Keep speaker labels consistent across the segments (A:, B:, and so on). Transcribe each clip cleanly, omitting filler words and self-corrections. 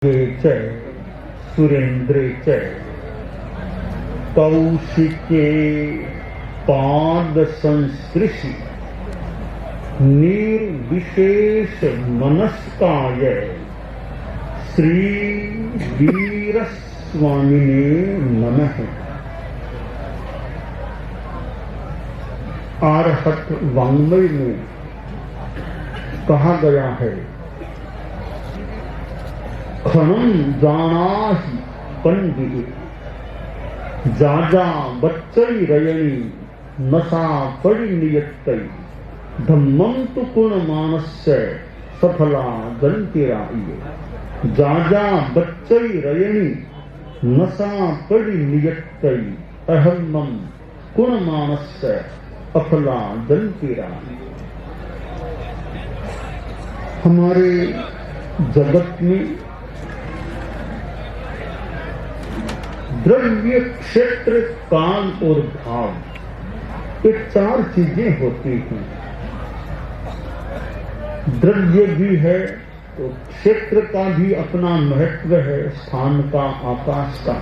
A: च सुरेन्द्रे च कौशिके पाद संस्पृशि निर्विशेष मनस्काय श्री वीर स्वामिने नमः। आरहत वाङ्मय में कहा गया है, खनम जानाहि पंडित जाजा बच्चई रयणी नशा पड़ी नियत्तई धम्मं तु कुण मानस्य सफला जंतिराई। जाजा बच्चई रयणी नशा पड़ी नियत्तई अहम्मं कुण मानस्य अफला जंतिराई। हमारे जगत में द्रव्य, क्षेत्र, काल और भाव, ये चार चीजें होती हैं। द्रव्य भी है तो क्षेत्र का भी अपना महत्व है, स्थान का, आकाश का।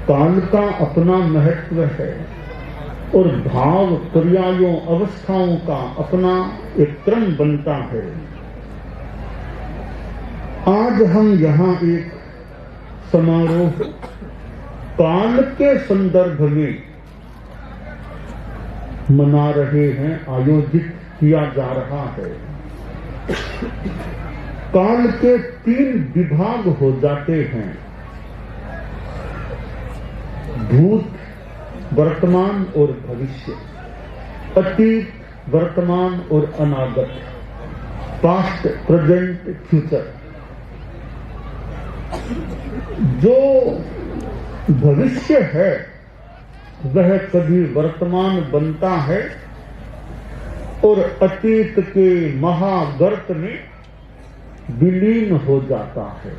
A: काल का अपना महत्व है और भाव, क्रियाओं, अवस्थाओं का अपना एक क्रम बनता है। आज हम यहाँ एक समारोह काल के संदर्भ में मना रहे हैं, आयोजित किया जा रहा है। काल के 3 विभाग हो जाते हैं, भूत, वर्तमान और भविष्य, अतीत, वर्तमान और अनागत, पास्ट, प्रेजेंट, फ्यूचर। जो भविष्य है वह कभी वर्तमान बनता है और अतीत के महागर्त में विलीन हो जाता है।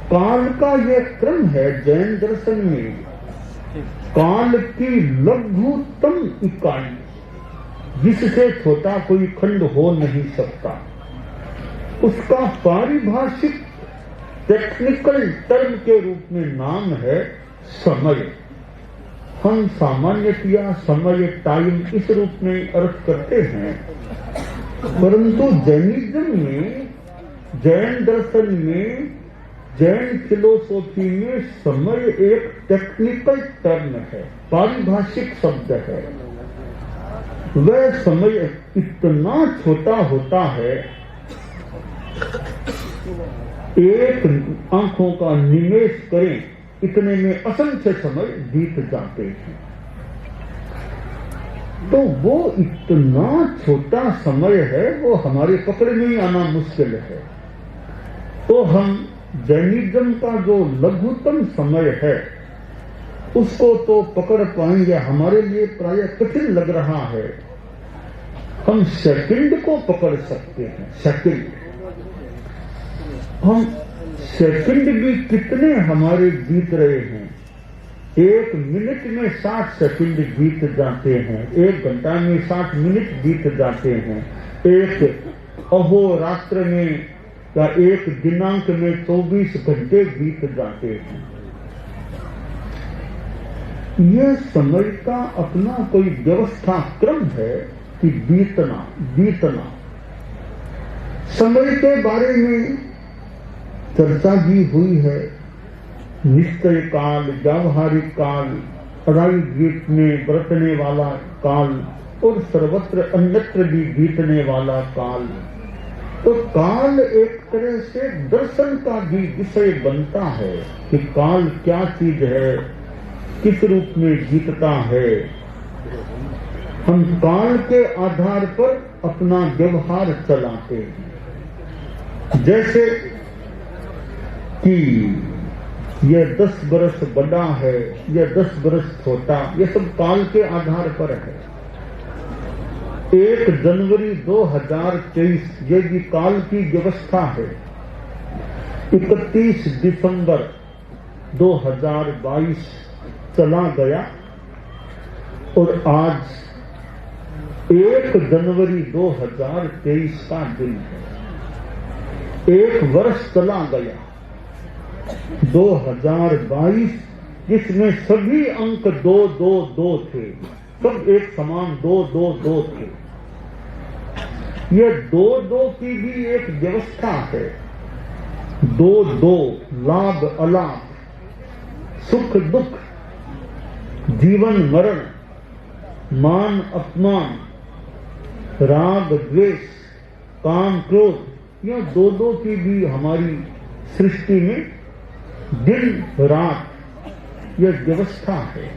A: काल का यह क्रम है। जैन दर्शन में काल की लघुतम इकाई, जिससे छोटा कोई खंड हो नहीं सकता, उसका पारिभाषिक टेक्निकल टर्म के रूप में नाम है समय। हम सामान्यतया समय, टाइम इस रूप में अर्थ करते हैं, परंतु जैनिज्म में, जैन दर्शन में, जैन फिलोसॉफी में समय एक टेक्निकल टर्म है, पारिभाषिक शब्द है। वह समय इतना छोटा होता है, एक आंखों का निमेष करें इतने में असंख्य समय बीत जाते हैं। तो वो इतना छोटा समय है, वो हमारे पकड़ में ही आना मुश्किल है। तो हम जैनिज्म का जो लघुतम समय है उसको तो पकड़ पाएंगे, हमारे लिए प्राय कठिन लग रहा है। हम सेकंड को पकड़ सकते हैं। सेकंड, हम सेकंड भी कितने हमारे बीत रहे हैं। 1 मिनट में 60 सेकंड बीत जाते हैं, 1 घंटा में 60 मिनट बीत जाते हैं, एक अहोरात्र में या एक दिनांक में 24 घंटे बीत जाते हैं। यह समय का अपना कोई व्यवस्था क्रम है कि बीतना। समय के बारे में चर्चा भी हुई है। निश्चय काल, व्यावहारिक काल, अढ़ाई द्वीप में बरतने वाला काल और सर्वत्र अन्यत्र भी बीतने वाला काल। तो काल एक तरह से दर्शन का भी विषय बनता है कि काल क्या चीज है, किस रूप में बीतता है। हम काल के आधार पर अपना व्यवहार चलाते हैं। जैसे कि यह 10 बरस बड़ा है, यह 10 बरस छोटा, यह सब काल के आधार पर है। 1 जनवरी 2023 ये भी काल की व्यवस्था है। 31 दिसंबर 2022 चला गया और आज 1 जनवरी 2023 का दिन है। एक वर्ष चला गया 2022, जिसमें सभी अंक 2-2-2 थे, सब एक समान 2-2-2 थे। ये 2-2 की भी एक व्यवस्था है। 2-2 लाभ अलाभ, सुख दुख, जीवन मरण, मान अपमान, राग द्वेष, काम क्रोध, यह 2-2 की भी हमारी सृष्टि में दिन रात यह व्यवस्था है।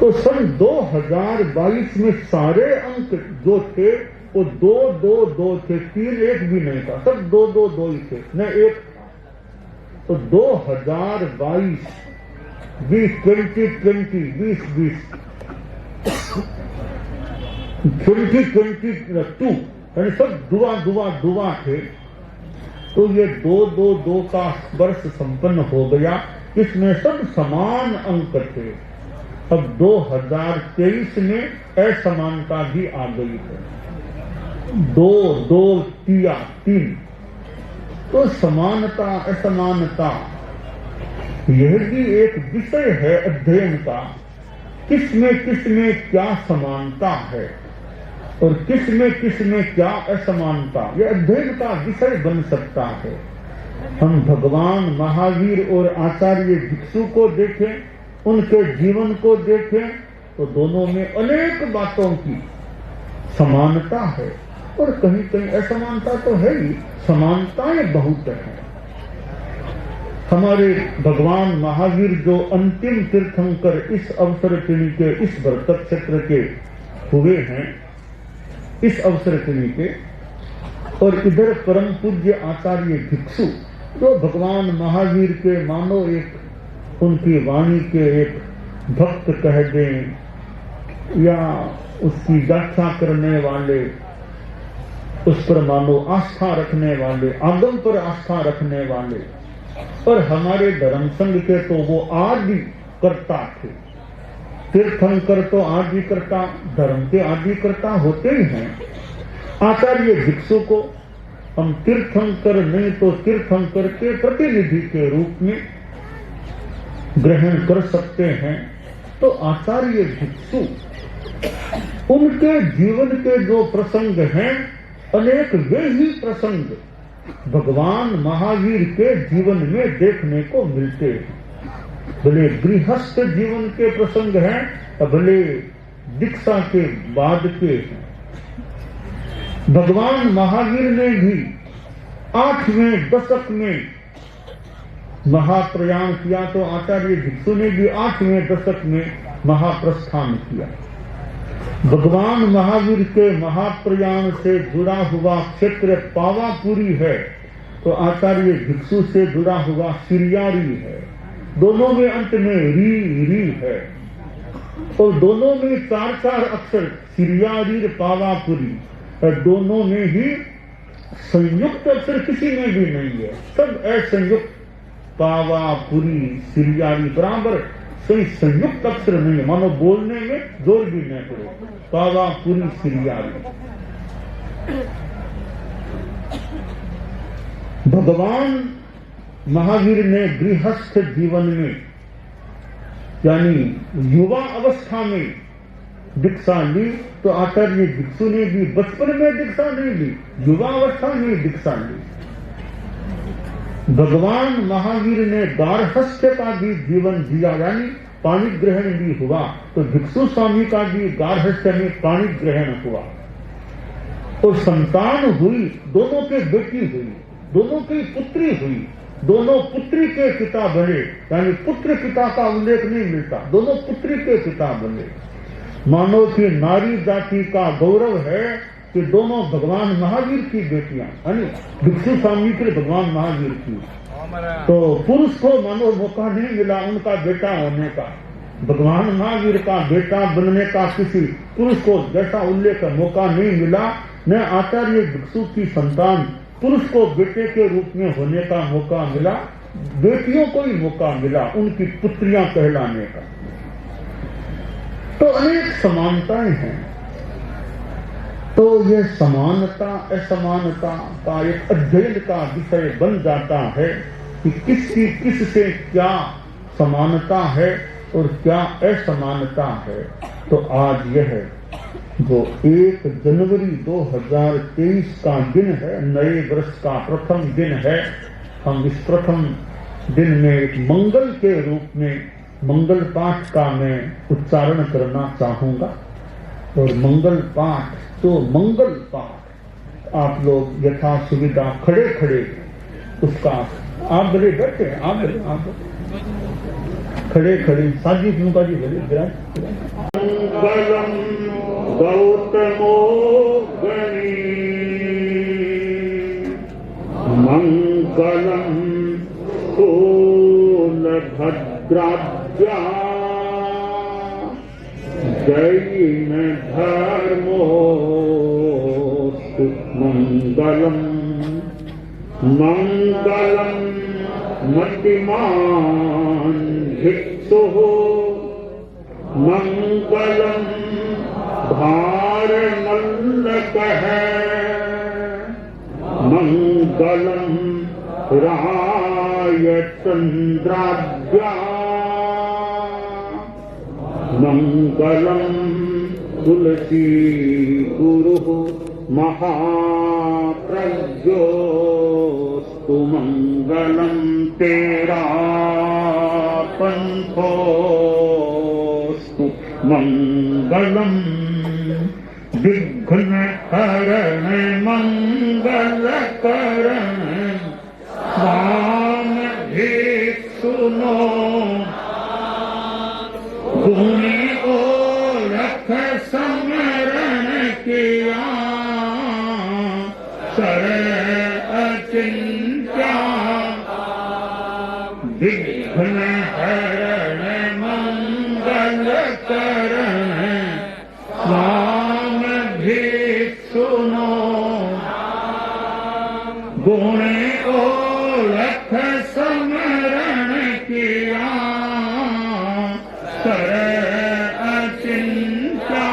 A: तो सन 2022 में सारे अंक जो थे वो 2-2-2 थे, 3-1 भी नहीं था, सब 2-2-2 ही थे, न एक था। तो 2022 2022 2022 यानी सब दुआ थे। तो ये 2-2-2 का वर्ष संपन्न हो गया, इसमें सब समान अंक थे। अब 2023 में असमानता भी आ गई है, 2-2-3 तो समानता असमानता यह भी एक विषय है अध्ययन का। किसमें क्या समानता है और किसमें क्या असमानता, यह अध्ययन का विषय बन सकता है। हम भगवान महावीर और आचार्य भिक्षु को देखें, उनके जीवन को देखें, तो दोनों में अनेक बातों की समानता है और कहीं कहीं असमानता तो है ही, समानताएं बहुत हैं। हमारे भगवान महावीर जो अंतिम तीर्थंकर इस अवसर के इस व्रत क्षेत्र के हुए हैं, इस अवसर के, और इधर परम पूज्य आचार्य भिक्षु जो भगवान महावीर के मानो एक उनकी वाणी के एक भक्त कह दें या उसकी व्याख्या करने वाले, उस पर मानो आस्था रखने वाले, आगम पर आस्था रखने वाले, और हमारे धर्म संघ के तो वो आदि करता थे। तीर्थंकर तो आदि करता, धर्म के आदि करता होते ही हैं। आचार्य भिक्षु को हम तीर्थंकर नहीं तो तीर्थंकर के प्रतिनिधि के रूप में ग्रहण कर सकते हैं। तो आचार्य भिक्षु, उनके जीवन के जो प्रसंग हैं, अनेक वे ही प्रसंग भगवान महावीर के जीवन में देखने को मिलते हैं। भले गृहस्थ जीवन के प्रसंग हैं, भले दीक्षा के बाद के हैं। भगवान महावीर ने भी 8वें दशक में महाप्रयाण किया, तो आचार्य भिक्षु ने भी 8वें दशक में महाप्रस्थान किया। भगवान महावीर के महाप्रयाण से जुड़ा हुआ क्षेत्र पावापुरी है, तो आचार्य भिक्षु से जुड़ा हुआ सिरियारी है। दोनों में अंत में री है, और दोनों में 4 अक्षर सिरियारी पावापुरी, और दोनों में ही संयुक्त अक्षर किसी में भी नहीं है, सब असंयुक्त। पावापुरी सिरियारी बराबर कोई संयुक्त अक्षर नहीं है, मानो बोलने में जोर भी नहीं पड़े। पावापुरी सिरियारी। भगवान महावीर ने गृहस्थ जीवन में यानी युवा अवस्था में दीक्षा ली, तो आचार्य भिक्षु ने भी बचपन में दीक्षा नहीं ली, युवा अवस्था में दीक्षा ली। भगवान महावीर ने गार्हस्थ्य का भी जीवन जिया, यानी पाणी ग्रहण भी हुआ, तो भिक्षु स्वामी का भी गार्हस्थ्य में पाणी ग्रहण हुआ और संतान हुई, दोनों के बेटी हुई, दोनों की पुत्री हुई, दोनों पुत्री के पिता बने, यानी पुत्र पिता का उल्लेख नहीं मिलता, दोनों पुत्री के पिता बने। मानो कि नारी जाति का गौरव है कि दोनों भगवान महावीर की बेटियां, यानी भिक्षु स्वामी के भगवान महावीर की। तो पुरुष को मानो मौका नहीं मिला उनका बेटा होने का, भगवान महावीर का बेटा बनने का किसी पुरुष को जैसा उल्लेख मौका नहीं मिला। न आचार्य भिक्षु की संतान पुरुष को बेटे के रूप में होने का मौका मिला, बेटियों को ही मौका मिला उनकी पुत्रियां कहलाने का। तो अनेक समानताएं हैं। तो ये समानता असमानता का एक अध्ययन का विषय बन जाता है कि किसकी किससे क्या समानता है और क्या असमानता है। तो आज यह जो 1 जनवरी 2023 का दिन है, नए वर्ष का प्रथम दिन है, हम इस प्रथम दिन में एक मंगल के रूप में मंगल पाठ का मैं उच्चारण करना चाहूंगा। और मंगल पाठ तो मंगल पाठ आप लोग यथा सुविधा खड़े खड़े उसका आप बड़े बैठे आप खड़े खड़े साजी का जी मंगलम गौतमो गणी मंगलम सोलभद्राभ्या जैन धर्मोस्तु मंगलम मंगलम मतिमान भिक्षुः मंगलम भारमल्लकः मंगलम रायचन्द्राभ्या मंगलम तुलसी गुरुः महाप्रज्ञोस्तु मंगलम तेरा पंथोस्तु मंगलम विघ्न हरण मंगल करण स्वाम भिक्षुनो गुणी ओरख समरण किया सर अचिंत्या विघ्न हरण मंगल करण स्वाम भिक्षुनो गुण ओरख समरण किया सर अचिंत्या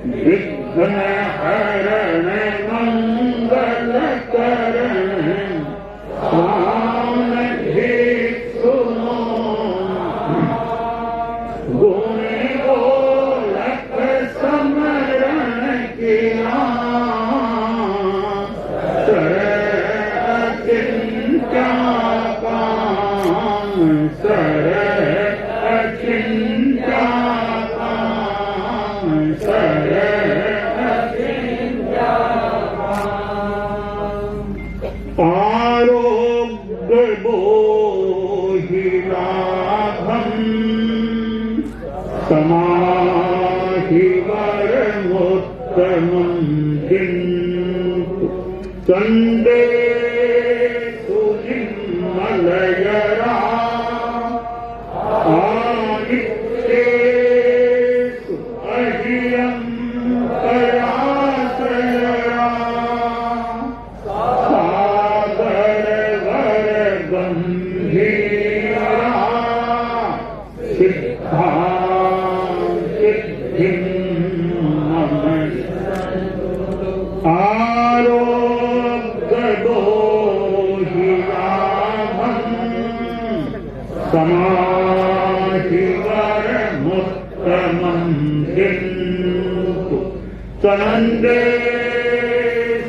A: विघ्न हरण मंगल करण स्वाम भिक्षुनो गुण ओरख समरण किया सर अचिंत्या सर अचिंत्या सर अचिंत्या आरोग्य बोहिलाभम समाधि वरमोत्तमं किन्तु चंदे सुनिर्मलयरा आदित्येषु अहियं प्रयासयरा सागरवर गंभीरा सिद्धा सिद्धिं आरोग्य दोहिलाभं समाधि वरमुत्तमं किन्तु चन्दे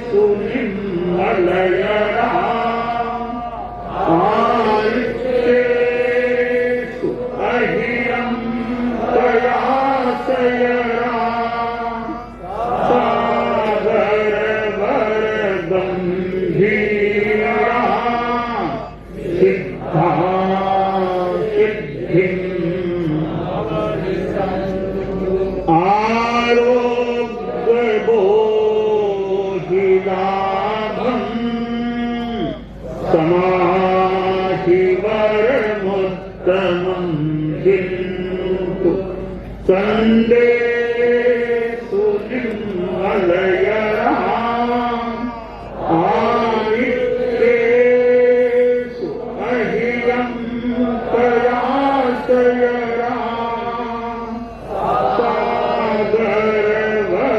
A: सुनिर्मलयरा आदित्येषु अहियं प्रयासयरा गंभीरा सिद्धा सिद्धिं आरोग्य बोहिलाभं समाधि वरमुत्तमं किन्तु चन्दे सुनिर्मलयरा आदित्येषु अहियं प्रयासयरा सागरवर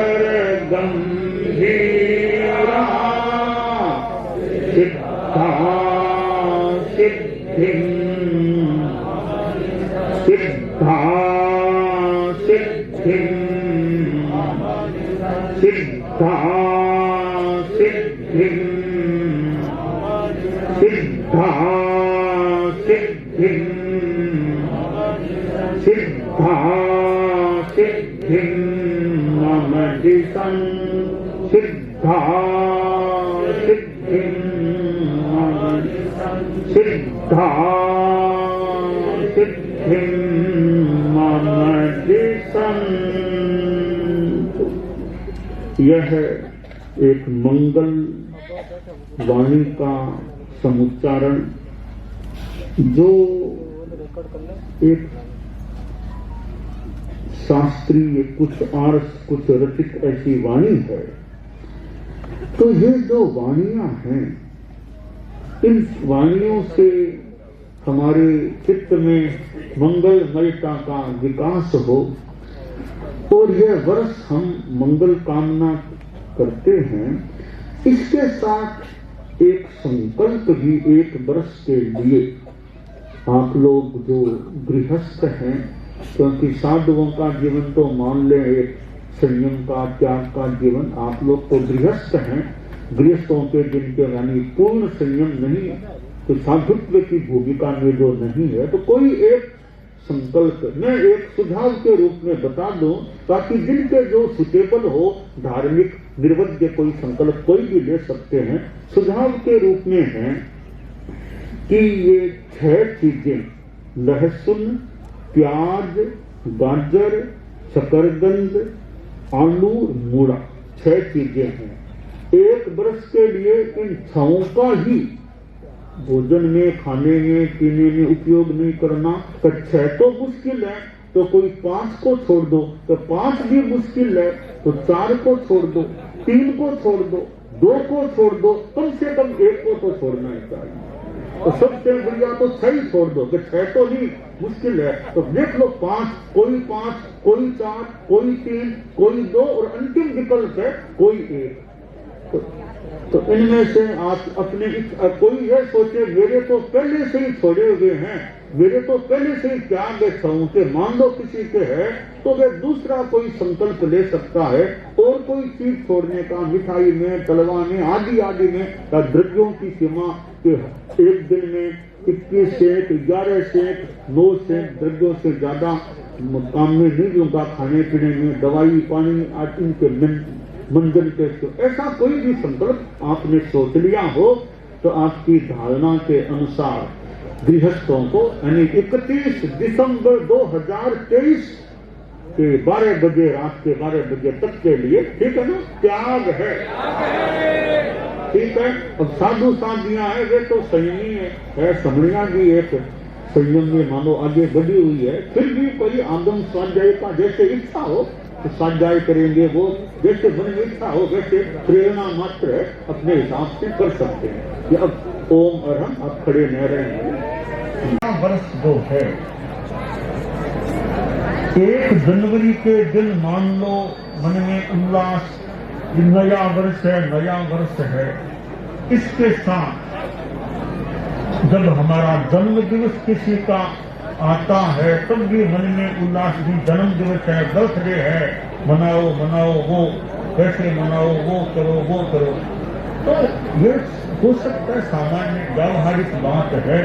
A: सिद्धा सिद्धिं सिद्धा सिद्धिं मम दिशं सिद्धा सिद्धिं मम सिद्धा सिद्धिं मम दिशं। यह एक मंगल वाणी का समुच्चारण जो एक शास्त्रीय कुछ आर्स कुछ रचित ऐसी वाणी है। तो ये जो वाणियां हैं, इन वाणियों से हमारे चित्त में मंगलमयता का विकास हो और यह वर्ष हम मंगल कामना करते हैं। इसके साथ एक संकल्प भी एक वर्ष के लिए आप लोग जो गृहस्थ हैं, क्योंकि साधुओं का जीवन तो मान लें एक संयम का त्याग का जीवन, आप लोग तो गृहस्थ हैं। गृहस्थों के जिनके यानी पूर्ण संयम नहीं, तो साधुत्व की भूमिका में जो नहीं है, तो कोई एक संकल्प मैं एक सुझाव के रूप में बता दूं ताकि जिनके जो सुटेबल हो धार्मिक निर्वज्ञ कोई संकल्प कोई भी ले सकते हैं। सुझाव के रूप में है कि ये 6 चीजें लहसुन, प्याज, गाजर, शकरकंद, आलू, मूला 6 चीजें हैं। एक वर्ष के लिए इन 6 का ही भोजन में खाने में पीने में उपयोग नहीं करना। तो 6 तो मुश्किल है, तो कोई 5 को छोड़ दो, तो 5 भी मुश्किल है, तो 4 को छोड़ दो, 3 को छोड़ दो, 2 को छोड़ दो, कम से कम 1 को तो छोड़ना ही चाहिए। तो सबसे बढ़िया तो 6 ही छोड़ दो, कि 6 तो नहीं मुश्किल है, तो देख लो 5, कोई 4, कोई 3, कोई 2 और अंतिम विकल्प है कोई 1। तो इनमें से आप अपने कोई यह सोचे मेरे तो पहले से ही छोड़े हुए हैं, मेरे तो पहले से ही त्याग के मान लो किसी के है, तो वे दूसरा कोई संकल्प ले सकता है और कोई चीज छोड़ने का, मिठाई में, तलवा में, आदि आदि में द्रव्यों की सीमा के एक दिन में 21 सेंट, 11 सेंट, 9 सेंट द्रव्यों से ज्यादा काम में नहीं लूंगा। खाने पीने में, दवाई पानी आदि के मंजन के, ऐसा कोई भी संकल्प आपने सोच लिया हो तो आपकी धारणा के अनुसार गृहस्थों को यानी 31 दिसंबर 2023 के 12 बजे रात के 12 बजे तक के लिए, ठीक है ना, त्याग है, ठीक है। अब साधु साधियां हैं वे तो संयमी है, समणिया भी एक संयम में मानो आगे बढ़ी हुई है, फिर भी कोई आगम स्वाध्याय का जैसे इच्छा हो तो स्वाध्याय करेंगे, वो जैसे मन में इच्छा हो वैसे प्रेरणा मात्र है, अपने हिसाब से कर सकते हैं। ये अब ओम और हम आप खड़े न रहेंगे। वर्ष जो है 1 जनवरी के दिन मान लो मन में उल्लास, नया वर्ष है, नया वर्ष है। इसके साथ जब हमारा जन्म दिवस किसी का आता है तब भी मन में उल्लास भी, जन्म दिवस है, बर्थडे है, मनाओ मनाओ, वो कैसे मनाओ, वो करो वो करो। तो ये हो सकता है सामान्य व्यावहारिक बात है,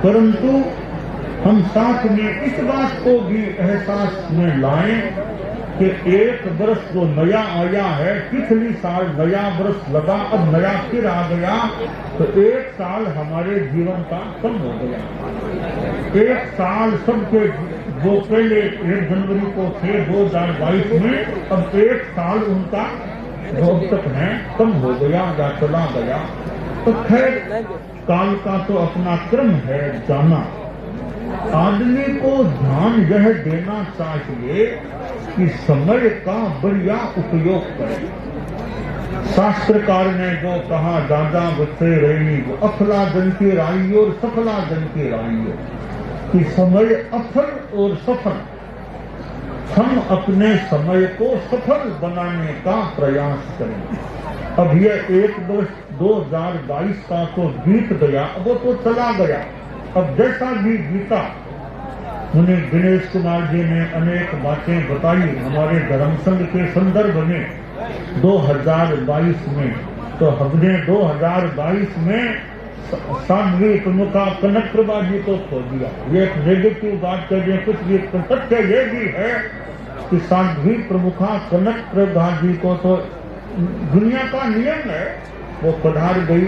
A: परंतु हम साथ में इस बात को भी एहसास में लाएं कि 1 वर्ष जो नया आया है, पिछली साल नया वर्ष लगा, अब नया फिर आ गया, तो 1 साल हमारे जीवन का कम हो गया। 1 साल सबके जो पहले 1 जनवरी को थे 2022 में, अब 1 साल उनका जो अब तक है कम हो गया या चला गया। तो खैर काल का तो अपना क्रम है जाना। आदमी को ध्यान यह देना चाहिए कि समय का बढ़िया उपयोग करें। शास्त्रकार ने जो कहा, दादा बच्चे रही अफला जन की राई और सफला जन की राई, कि समय अफल और सफल, हम अपने समय को सफल बनाने का प्रयास करें। अब यह 1 वर्ष 2022 का तो बीत गया, अब वो तो चला गया। अब जैसा भी बीता, मुझे दिनेश कुमार जी ने अनेक बातें बताई हमारे धर्म संघ के संदर्भ में 2022 में तो हमने 2022 में साध्वी प्रमुखा कनक प्रभा जी को खो दिया। ये एक नेगेटिव बात कर रहे हैं कुछ भी, सत्य ये भी है कि साध्वी प्रमुखा कनक प्रभा जी को तो दुनिया का नियम है, वो पधार गई,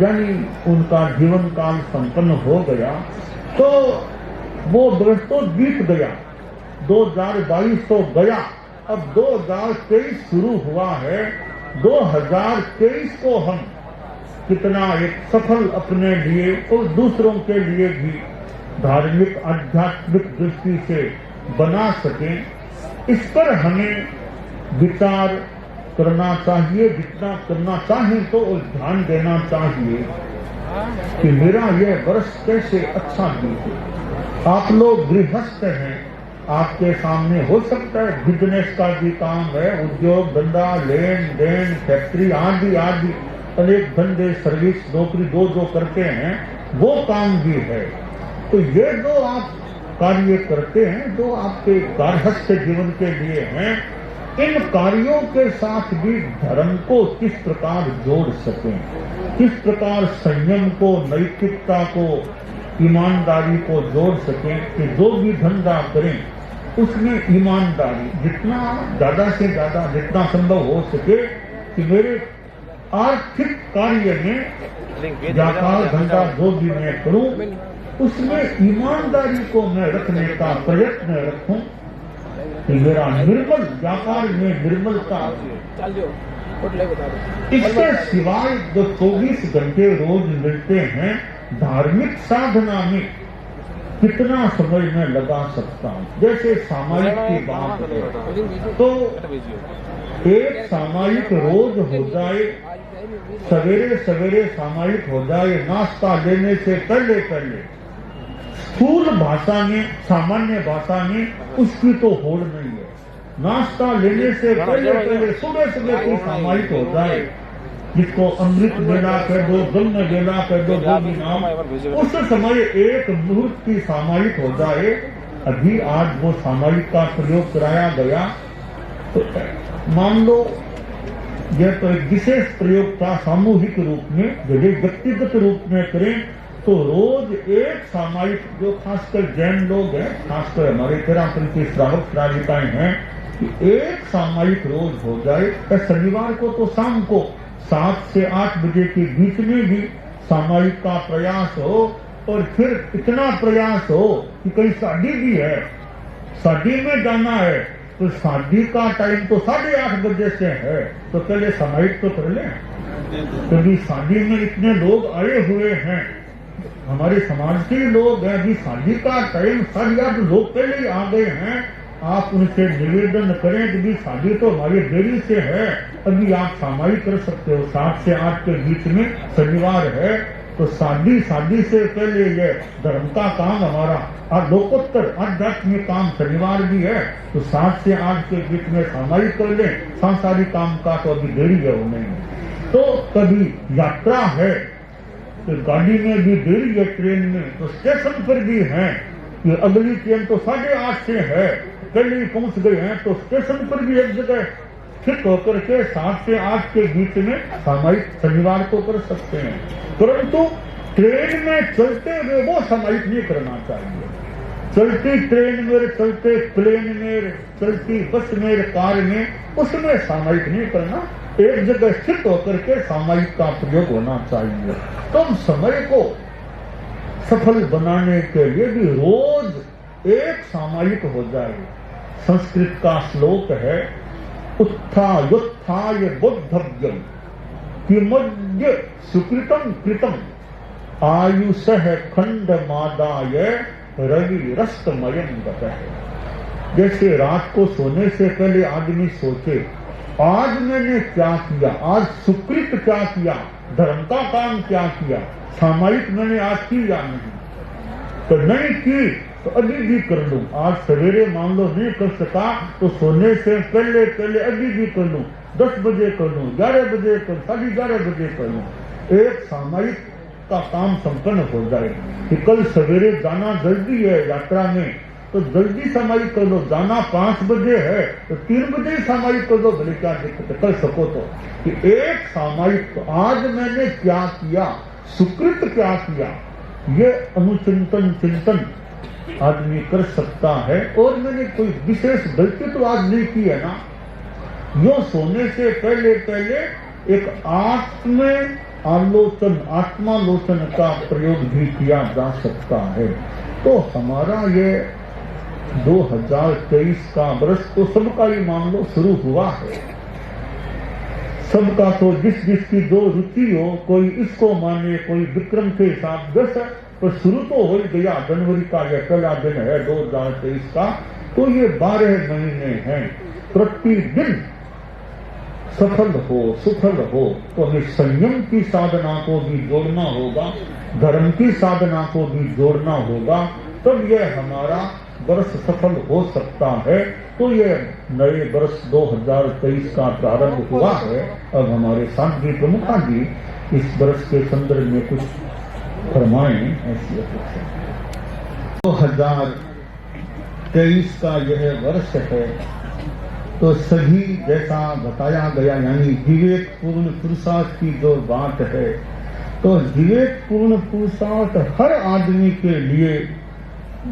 A: यानी उनका जीवन काल संपन्न हो गया। तो वो वर्ष तो बीत गया, 2022 तो गया, अब 2023 शुरू हुआ है। 2023 को हम कितना एक सफल अपने लिए और दूसरों के लिए भी धार्मिक आध्यात्मिक दृष्टि से बना सकें, इस पर हमें विचार करना चाहिए। जितना करना चाहिए तो ध्यान देना चाहिए कि मेरा यह वर्ष कैसे अच्छा बीते। आप लोग गृहस्थ हैं, आपके सामने हो सकता है बिजनेस का भी काम है, उद्योग धंधा, लेन देन, फैक्ट्री आदि आदि अनेक धंधे, सर्विस, नौकरी जो करते हैं वो काम भी है। तो ये जो आप कार्य करते हैं, जो आपके गार्हस्थ्य जीवन के लिए हैं, इन कार्यों के साथ भी धर्म को किस प्रकार जोड़ सकें, किस प्रकार संयम को, नैतिकता को, ईमानदारी को जोड़ सकें कि जो भी धंधा करें उसमें ईमानदारी जितना ज्यादा से ज्यादा जितना संभव हो सके कि मेरे आर्थिक कार्य में व्यापार धंधा जो भी मैं करूं उसमें ईमानदारी को मैं रखने का प्रयत्न रखूं कि मेरा निर्मल व्यापार में निर्मलता। इसके सिवाय जो 24 घंटे रोज मिलते हैं धार्मिक साधना में कितना समय मैं लगा सकता हूँ। जैसे सामायिक की बात है तो एक सामायिक रोज हो जाए, सवेरे सवेरे सामायिक हो जाए, नाश्ता लेने से पहले पहले स्थूल भाषा में, सामान्य भाषा में उसकी तो होड़ नहीं है। नाश्ता लेने से पहले पहले सुबह सुबह कोई सामायिक हो जाए, जिसको अमृत बेला कह दो, ब्रह्म बेला कह दो, जो भी नाम, उस समय एक मुहूर्त की सामायिक हो जाए। अभी आज वो सामायिक का प्रयोग कराया गया तो मान लो यह तो एक विशेष प्रयोग था, सामूहिक रूप में, यदि व्यक्तिगत रूप में करें तो रोज एक सामायिक, जो खासकर जैन लोग हैं, खासकर हमारे तेरापंथी श्रावक श्राविकाएं हैं, कि एक सामायिक रोज हो जाए। शनिवार को तो शाम को 7 से 8 बजे के बीच में भी सामायिक का प्रयास हो, और फिर इतना प्रयास हो कि कहीं शादी भी है, शादी में जाना है तो शादी का टाइम तो 8:30 बजे से है, तो पहले सामायिक तो कर लें। क्योंकि शादी में इतने लोग आए हुए हैं, हमारे समाज के लोग हैं, अभी शादी का टाइम 8:30 लोग पहले ही आ गए हैं। आप उनसे निवेदन करें कि भी शादी तो हमारी देरी से है, अभी आप सामायिक कर सकते हो 7 से 8 के बीच में, शनिवार है तो शादी से पहले ये धर्म का काम हमारा लोकोत्तर आध्यात्मिक काम शनिवार भी है, तो 7 से 8 के बीच में सामायिक कर लें। सांसारिक काम का तो अभी देरी है होने में। तो कभी यात्रा है तो गाड़ी में भी देरी है, ट्रेन में तो स्टेशन पर भी है कि अगली ट्रेन तो 8:30 से है, पहले ही पहुंच गए हैं, तो स्टेशन पर भी एक जगह फिट होकर के 7 से 8 के बीच में सामायिक शनिवार को कर सकते हैं। परंतु ट्रेन में चलते हुए वो सामायिक नहीं करना चाहिए। चलती ट्रेन में, चलते प्लेन में, चलती बस में, कार में, उसमें सामायिक नहीं करना, एक जगह स्थित होकर के सामायिक का प्रयोग होना चाहिए। तो समय को सफल बनाने के लिए भी रोज एक सामायिक हो जाए। संस्कृत का श्लोक है, उत्थायोत्थाय बोद्धव्यम किमद्य सुकृतम कृतम आयुषः खंडमादाय रवि रस्तमयं गतः। जैसे रात को सोने से पहले आदमी सोचे, आज मैंने क्या किया, आज सुकृत क्या किया, धर्म का काम क्या किया, सामायिक मैंने आज की या नहीं, तो नहीं की तो अभी भी कर लूं। आज सवेरे मान लो नहीं कर सका तो सोने से पहले पहले अभी भी कर लूं, 10 बजे कर लूं, 11 बजे कर, 11:30 बजे कर लूं। एक सामायिक का काम संपन्न हो जाए कि कल सवेरे जाना जल्दी है यात्रा में, तो जल्दी सामायिक कर लो, जाना 5 बजे है तो 3 बजे ही सामायिक कर दो, भले क्या दिक्कत कर सको तो। कि एक सामायिक आज मैंने क्या किया, सुकृत क्या किया, ये अनुचिंतन चिंतन आदमी कर सकता है। और मैंने कोई विशेष गलती तो आज नहीं की है ना। यो सोने से पहले पहले एक आत्मालोचन का प्रयोग भी किया जा सकता है। तो हमारा ये 2023 का वर्ष तो सबका ही मान लो शुरू हुआ है। सबका तो जिस जिसकी जो रुचि हो, कोई इसको माने, कोई विक्रम के हिसाब से, तो शुरू तो हो ही गया। जनवरी का यह पहला दिन है 2023 का। तो ये 12 महीने हैं। प्रतिदिन सफल हो सुफल हो तो हमें संयम की साधना को भी जोड़ना होगा, धर्म की साधना को भी जोड़ना होगा, तब यह हमारा वर्ष सफल हो सकता है। तो ये नए वर्ष 2023 का प्रारंभ हुआ है। अब हमारे साध्वी प्रमुखा जी इस वर्ष के संदर्भ में कुछ फरमाएं, ऐसी अपेक्षा। 2023 का यह वर्ष है तो सभी जैसा बताया गया, यानी विवेक पूर्ण पुरुषार्थ की जो बात है, तो विवेक पूर्ण पुरुषार्थ हर आदमी के लिए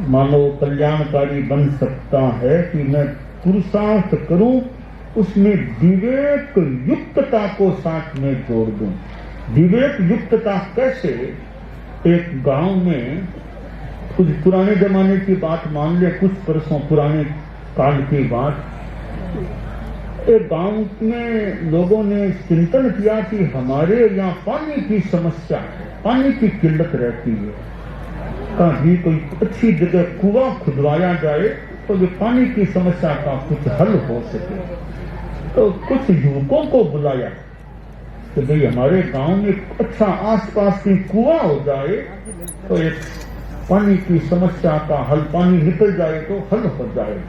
A: मानो कल्याणकारी बन सकता है कि मैं पुरुषार्थ करूं, उसमें विवेक युक्तता को साथ में जोड़ दूं। विवेक युक्तता कैसे? एक गांव में कुछ पुराने जमाने की बात मान ले, कुछ वर्षों पुराने काल की बात। एक गांव में लोगों ने चिंतन किया कि हमारे यहाँ पानी की समस्या है, पानी की किल्लत रहती है, कहीं कोई अच्छी जगह कुआं खुदवाया जाए तो ये पानी की समस्या का कुछ हल हो सके। तो कुछ युवकों को बुलाया कि भाई हमारे गांव में अच्छा आसपास की कुआं हो जाए तो एक पानी की समस्या का हल, पानी निकल जाए तो हल हो जाए।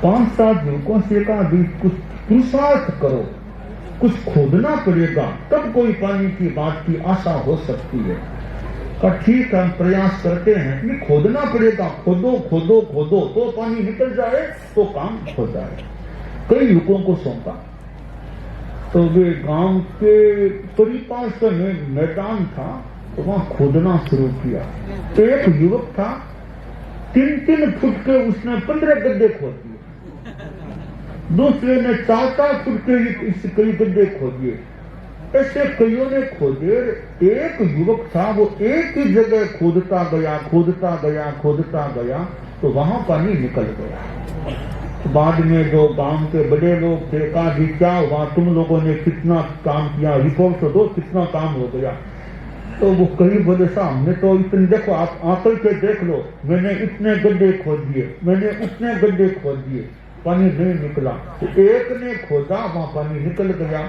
A: 5-7 युवकों से कहा भी कुछ पुरुषार्थ करो, कुछ खोदना पड़ेगा तब कोई पानी की बात की आशा हो सकती है। कहा ठीक है, हम प्रयास करते हैं, ये खोदना पड़ेगा, खोदो खोदो खोदो तो पानी निकल जाए तो काम हो जाए। कई युवकों को सौंपा तो वे गांव के परिपार्श्व में मैदान था तो वहां खोदना शुरू किया। तो एक युवक था, 3-3 फुट के उसने 15 गड्ढे खोद दिए, दूसरे ने 4-4 फुट के कई गड्ढे खोद दिए, ऐसे कईयों ने खोदे। एक युवक था, वो एक ही जगह खोदता गया खोदता गया खोदता गया तो वहां पानी निकल गया। बाद में जो गांव के बड़े लोग थे, कहा जी क्या हुआ, तुम लोगों ने कितना काम किया, रिपोर्ट तो दो कितना काम हो गया। तो वो कहीं बोले साहब हमने तो इतने, देखो आप आंकल के देख लो, मैंने इतने गड्ढे खोद दिए, मैंने उतने गड्ढे खोद दिए, पानी नहीं निकला। तो एक ने खोदा, वहां पानी निकल गया।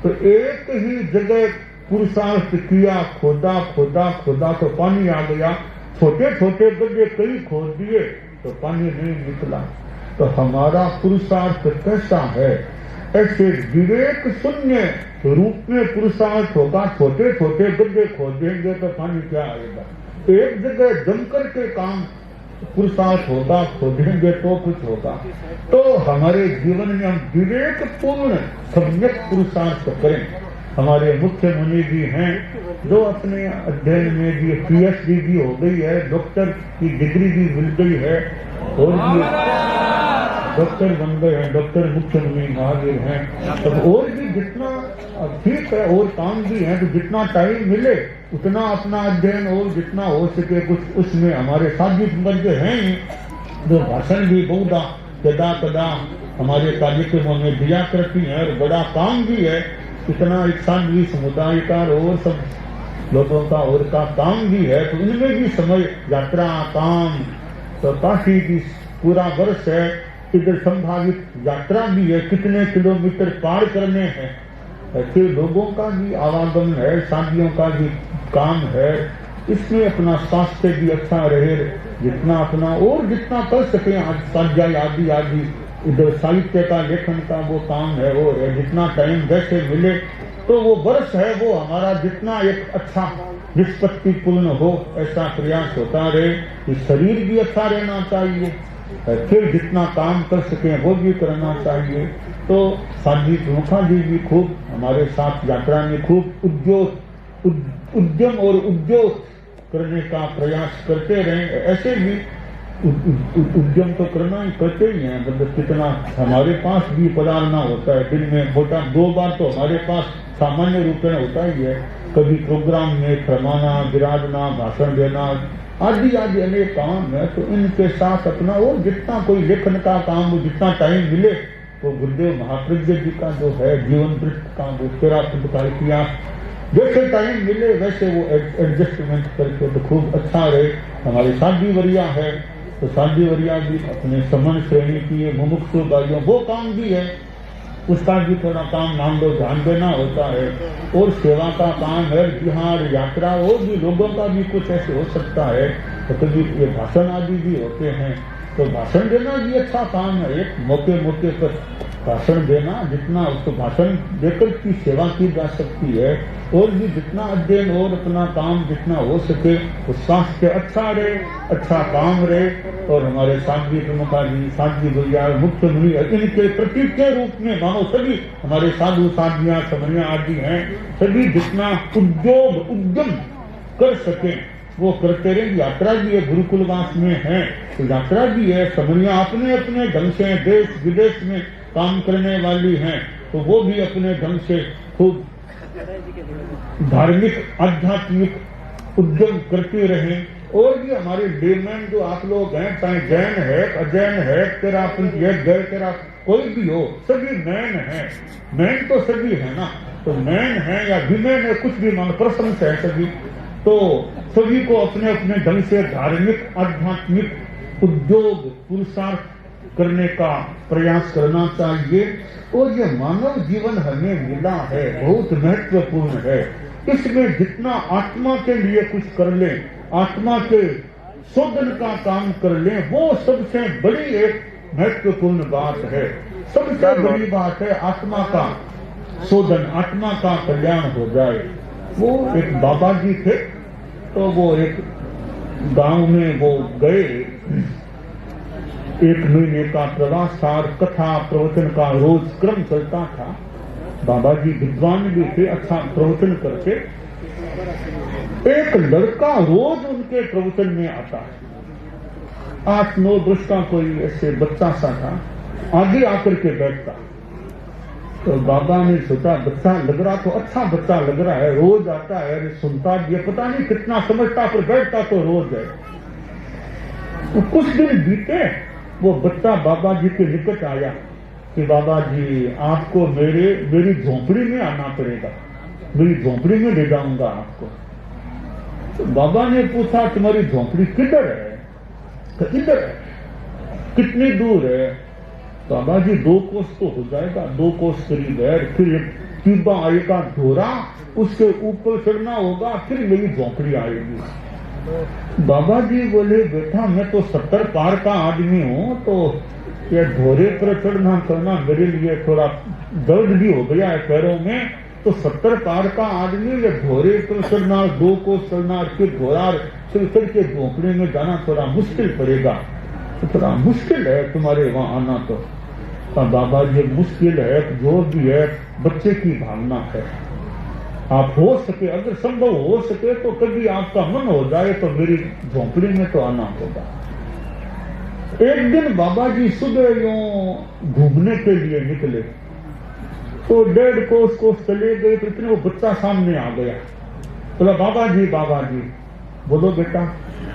A: तो एक ही जगह पुरुषार्थ किया, खोदा खोदा खोदा तो पानी आ गया। छोटे छोटे गड्ढे कई खोद दिए तो पानी नहीं निकला। तो हमारा पुरुषार्थ कैसा है? ऐसे विवेक शून्य रूप में पुरुषार्थ होगा। छोटे छोटे गड्ढे खोदेंगे तो पानी क्या आएगा? एक जगह जम करके काम पुरुषार्थ होगा, खोदेंगे तो कुछ होगा। तो हमारे जीवन में हम विवेक पूर्ण सम्यक पुरुषार्थ करें। हमारे मुख्य मुनि भी हैं जो अपने अध्ययन में भी PhD भी हो गई है, डॉक्टर की डिग्री भी मिल गई है, और भी डॉक्टर बन गए हैं, डॉक्टर मुख्य मुनि महावीर हैं। तब और भी जितना ठीक है और काम भी है, तो जितना टाइम मिले उतना अपना अध्ययन और जितना हो सके कुछ उसमें हमारे साथी वर्ग हैं जो भाषण भी बहुत कदा हमारे कार्यक्रमों में दिया करती हैं और बड़ा काम भी है। इतना एक साध्वी समुदाय का और सब लोगों का और का काम भी है, तो इनमें भी समय यात्रा काम तो काफी भी पूरा वर्ष है। इधर संभावित यात्रा भी है, कितने किलोमीटर पार करने हैं, ऐसे लोगों का भी आवागमन है, शादियों का भी काम है। इसमें अपना स्वास्थ्य भी अच्छा रहे, जितना अपना और जितना कर सके आज स्वाध्याय आदि आदि, इधर साहित्य का लेखन का वो काम है, वो है जितना टाइम जैसे मिले तो वो वर्ष है वो हमारा जितना एक अच्छा निष्पत्ति पूर्ण हो ऐसा प्रयास होता रहे। कि शरीर भी अच्छा रहना चाहिए, फिर जितना काम कर सके वो भी करना चाहिए। तो साध्वी प्रमुखा जी भी खूब हमारे साथ यात्रा में खूब उद्यम और उद्योग करने का प्रयास करते रहे। ऐसे भी उद्यम तो करना ही करते ही हैं, मतलब कितना हमारे पास भी पधारना होता है। दिन में मोटा 2 बार तो हमारे पास सामान्य रूप में होता ही है। कभी प्रोग्राम में फरमाना, विराजना, भाषण देना आदि आदि अनेक काम है। तो इनके साथ अपना और जितना कोई लेखन का काम हो, जितना टाइम मिले, तो गुरुदेव महाप्रज्ञ जी का जो है जीवन वृत्त का वो 13 का इतिहास, जैसे टाइम मिले वैसे वो एडजस्टमेंट करके तो खूब अच्छा रहे। हमारे साध्वी वरिया है, तो साध्वी वरिया भी अपने समन श्रेणी की मुमुक्षु भाइयों वो काम भी है, उसका भी थोड़ा काम नाम लो ध्यान देना होता है। और सेवा का काम है, बिहार यात्रा, और भी लोगों का भी कुछ ऐसे हो सकता है। तो कभी ये भाषण आदि भी होते हैं, तो भाषण देना भी अच्छा काम है। एक मौके मौके पर भाषण देना, जितना उसको भाषण देकर की सेवा की जा सकती है, और भी जितना अध्ययन और अपना काम जितना हो सके, उस स्वास्थ्य अच्छा रहे, अच्छा काम रहे। और हमारे साध्वी प्रमुखा जी, साध्वी भैया, मुख्य मुनि, इनके प्रतीक के रूप में मानो सभी हमारे साधु साध्वियां समरियां आदि हैं, सभी जितना उद्यम कर सके वो करते रहे। यात्रा भी है, गुरुकुलवास में है तो यात्रा भी है। समरियां अपने अपने ढंग से देश विदेश में काम करने वाली हैं, तो वो भी अपने ढंग से खूब धार्मिक आध्यात्मिक उद्यम करते रहे। और भी हमारे डेमैन जो आप लोग हैं, चाहे जैन है, अजैन है, तेरा तेरा कोई भी हो, सभी मैन है। मैन तो सभी है ना, तो मैन है या विमेन है, कुछ भी मान प्रशंसा है सभी। तो सभी को अपने अपने ढंग से धार्मिक आध्यात्मिक उद्योग पुरुषार्थ करने का प्रयास करना चाहिए। और ये मानव जीवन हमें मिला है, बहुत महत्वपूर्ण है। इसमें जितना आत्मा के लिए कुछ कर ले, आत्मा के शोधन का काम कर ले, वो सबसे बड़ी एक महत्वपूर्ण बात है। सबसे बड़ी बात है आत्मा का शोधन, आत्मा का कल्याण हो जाए। वो एक बाबा जी थे, तो वो एक गांव में वो गए, 1 महीने का प्रवास था, कथा प्रवचन का रोज क्रम चलता था। बाबा जी विद्वान भी थे, अच्छा प्रवचन करते। एक लड़का रोज उनके प्रवचन में आता, 8-9 वर्ष का कोई ऐसे बच्चा सा था, आगे आकर के बैठता। तो बाबा ने सोचा बच्चा लग रहा, तो अच्छा बच्चा लग रहा है, रोज आता है, सुनता भी है, पता नहीं कितना समझता, पर बैठता तो रोज है। तो कुछ दिन बीते, वो बच्चा बाबा जी के निकट आया कि बाबा जी आपको मेरी झोंपड़ी में आना पड़ेगा, मेरी झोंपड़ी में ले जाऊंगा आपको। तो बाबा ने पूछा तुम्हारी झोंपड़ी किधर है? तो इधर है। कितनी दूर है? बाबा जी 2 कोस तो हो जाएगा, 2 कोस करीब है। फिर एक ट्यूबा आएगा ढोरा, उसके ऊपर चढ़ना होगा, फिर मेरी झोंपड़ी आएगी। बाबा जी बोले बेटा मैं तो 70 पार का आदमी हूँ, तो ये ढोरे पर चढ़ना करना मेरे लिए थोड़ा दर्द भी हो गया है पैरों में। तो 70 पार का आदमी ये ढोरे पर चढ़ना, 2 कोस चढ़ना, फिर ढोरा चढ़ के झोंपड़ी में जाना थोड़ा मुश्किल पड़ेगा, तो थोड़ा मुश्किल है तुम्हारे वहां आना। तो बाबा जी मुश्किल है, जो भी है बच्चे की भावना है, आप हो सके, अगर संभव हो सके तो कभी आपका मन हो जाए तो मेरी झोंपड़ी में तो आना होगा। एक दिन बाबा जी सुबह यूं घूमने के लिए निकले, तो 1.5 कोस चले गए, तो इतने वो बच्चा सामने आ गया। बोला बाबा जी बोलो बेटा।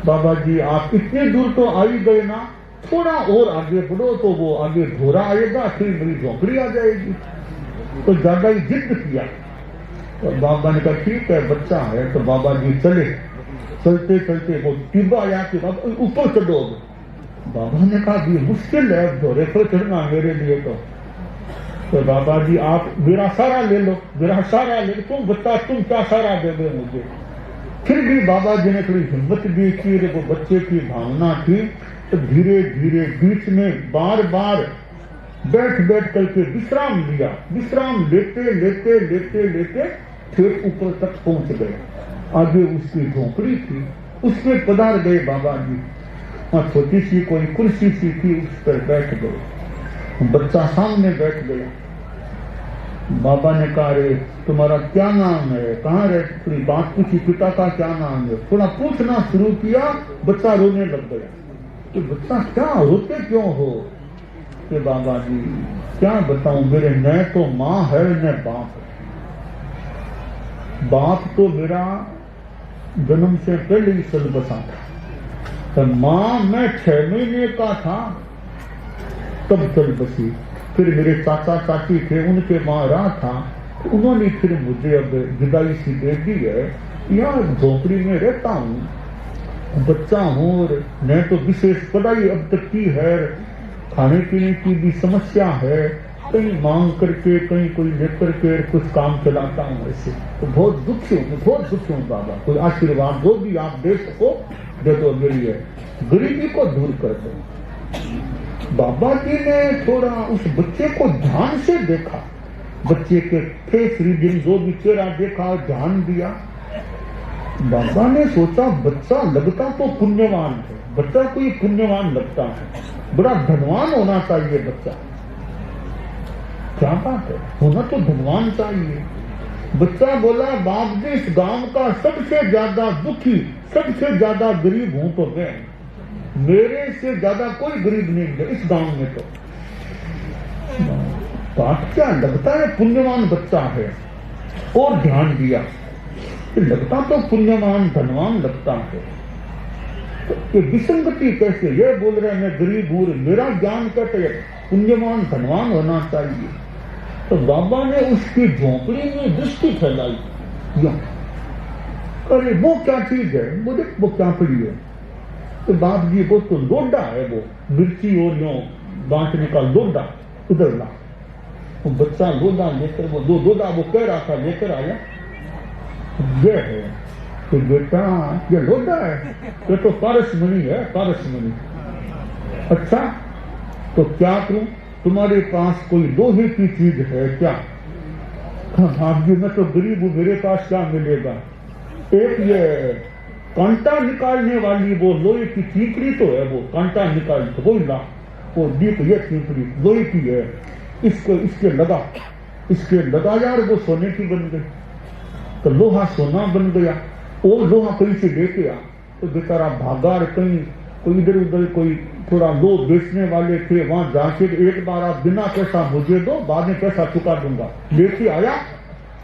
A: बाबा जी आप इतनी दूर तो आ ही गए ना, थोड़ा और आगे बढ़ो तो वो आगे ढोरा आएगा, फिर मेरी झोंपड़ी आ जाएगी। तो ज्यादा ही जिद किया। तो बाबा ने कहा ठीक है बच्चा है। तो बाबा जी चले, चलते चलते वो टिब्बा आया कि बाबा ऊपर चढ़ो। बाबा ने कहा ये मुश्किल है ढोरे पर चढ़ना मेरे लिए। तो बाबा जी आप मेरा सारा ले लो, मेरा सारा ले लो, तुम बच्चा तुम क्या सारा दे दे मुझे। फिर भी बाबा जी ने थोड़ी हिम्मत भी की, वो बच्चे की भावना थी। तो धीरे धीरे बीच में बार बार बैठ करके विश्राम लिया। विश्राम लेते लेते लेते लेते फिर ऊपर तक पहुंच गए। आगे उसकी झोंपड़ी थी, उसमें पधार गए बाबा जी। वहां छोटी सी कोई कुर्सी सी थी, उस पर बैठ गए। बच्चा सामने बैठ गया। बाबा ने कहा, रे तुम्हारा क्या नाम है, कहाँ रहे? थोड़ी बात पूछी, पिता का क्या नाम है? थोड़ा पूछना शुरू किया, बच्चा रोने लग गया। कि बच्चा क्या रोते क्यों हो? कि बाबा जी क्या बताऊं, मेरे न तो माँ है न बाप है। बाप तो मेरा जन्म से पहले ही चल बसा था, तो माँ मैं 6 महीने का था तब चल बसी। फिर मेरे चाचा चाची थे, उनके माँ रहा था, तो उन्होंने फिर मुझे अब विदाई सी दे दी है। यहाँ झोपड़ी में रहता हूँ, बच्चा हूँ, और न तो विशेष पढ़ाई अब तक की है, खाने पीने की भी समस्या है, कहीं मांग करके कहीं कोई लेकर के कुछ काम चलाता हूँ। ऐसे तो बहुत दुखी हूँ, बहुत दुखी हूँ। बाबा कोई आशीर्वाद जो भी आप दे सको दे दो, मेरी है गरीबी को दूर कर दो। बाबा जी ने थोड़ा उस बच्चे को ध्यान से देखा, बच्चे के फेस रीडिंग जो भी चेहरा देखा, ध्यान दिया। बाबा ने सोचा बच्चा लगता तो पुण्यवान है, बच्चा कोई पुण्यवान लगता है, बड़ा धनवान होना चाहिए बच्चा। क्या बात है, होना तो धनवान चाहिए। बच्चा बोला, बाप जी इस गांव का सबसे ज्यादा दुखी, सबसे ज्यादा गरीब हूं तो मैं, मेरे से ज्यादा कोई गरीब नहीं है इस गांव में। तो बात क्या लगता है पुण्यवान बच्चा है। और ध्यान दिया, लगता तो पुण्यवान धनवान लगता है, तो ये विसंगति कैसे? ये बोल रहे हैं मैं गरीब हूं, मेरा ज्ञान कहते है पुण्यवान धनवान होना चाहिए। तो बाबा ने उसकी झोंपड़ी में दृष्टि फैलाई, अरे वो क्या चीज है? बोले वो क्या पड़ी है? तो बाप जी वो तो लोडा है, वो मिर्ची और यो बांटने का लोडा, उधर ला। वो बच्चा लोडा लेकर, वो दो लोडा वो कह रहा था लेकर आया, ये है। तो बेटा ये लोडा है, ये तो पारसमणि है, पारसमणि। अच्छा तो क्या करूं, तुम्हारे पास कोई लोहे की चीज है क्या? आप जी मैं तो गरीब हूं, मेरे पास क्या मिलेगा? एक ये कांटा निकालने वाली वो लोहे की चीपड़ी तो है, वो कांटा निकाल वो ला, वो दीप ये चीपड़ी लोहे की है, इसको इसके लगा, इसके लगा यार वो सोने की बन गई। तो लोहा सोना बन गया। वो लोहा कहीं से लेके आ, तो बेचारा भागा, कहीं कोई इधर उधर कोई थोड़ा लो बेचने वाले थे, वहां जाके एक बार आप बिना पैसा मुझे दो, बाद में पैसा चुका दूंगा। लेके आया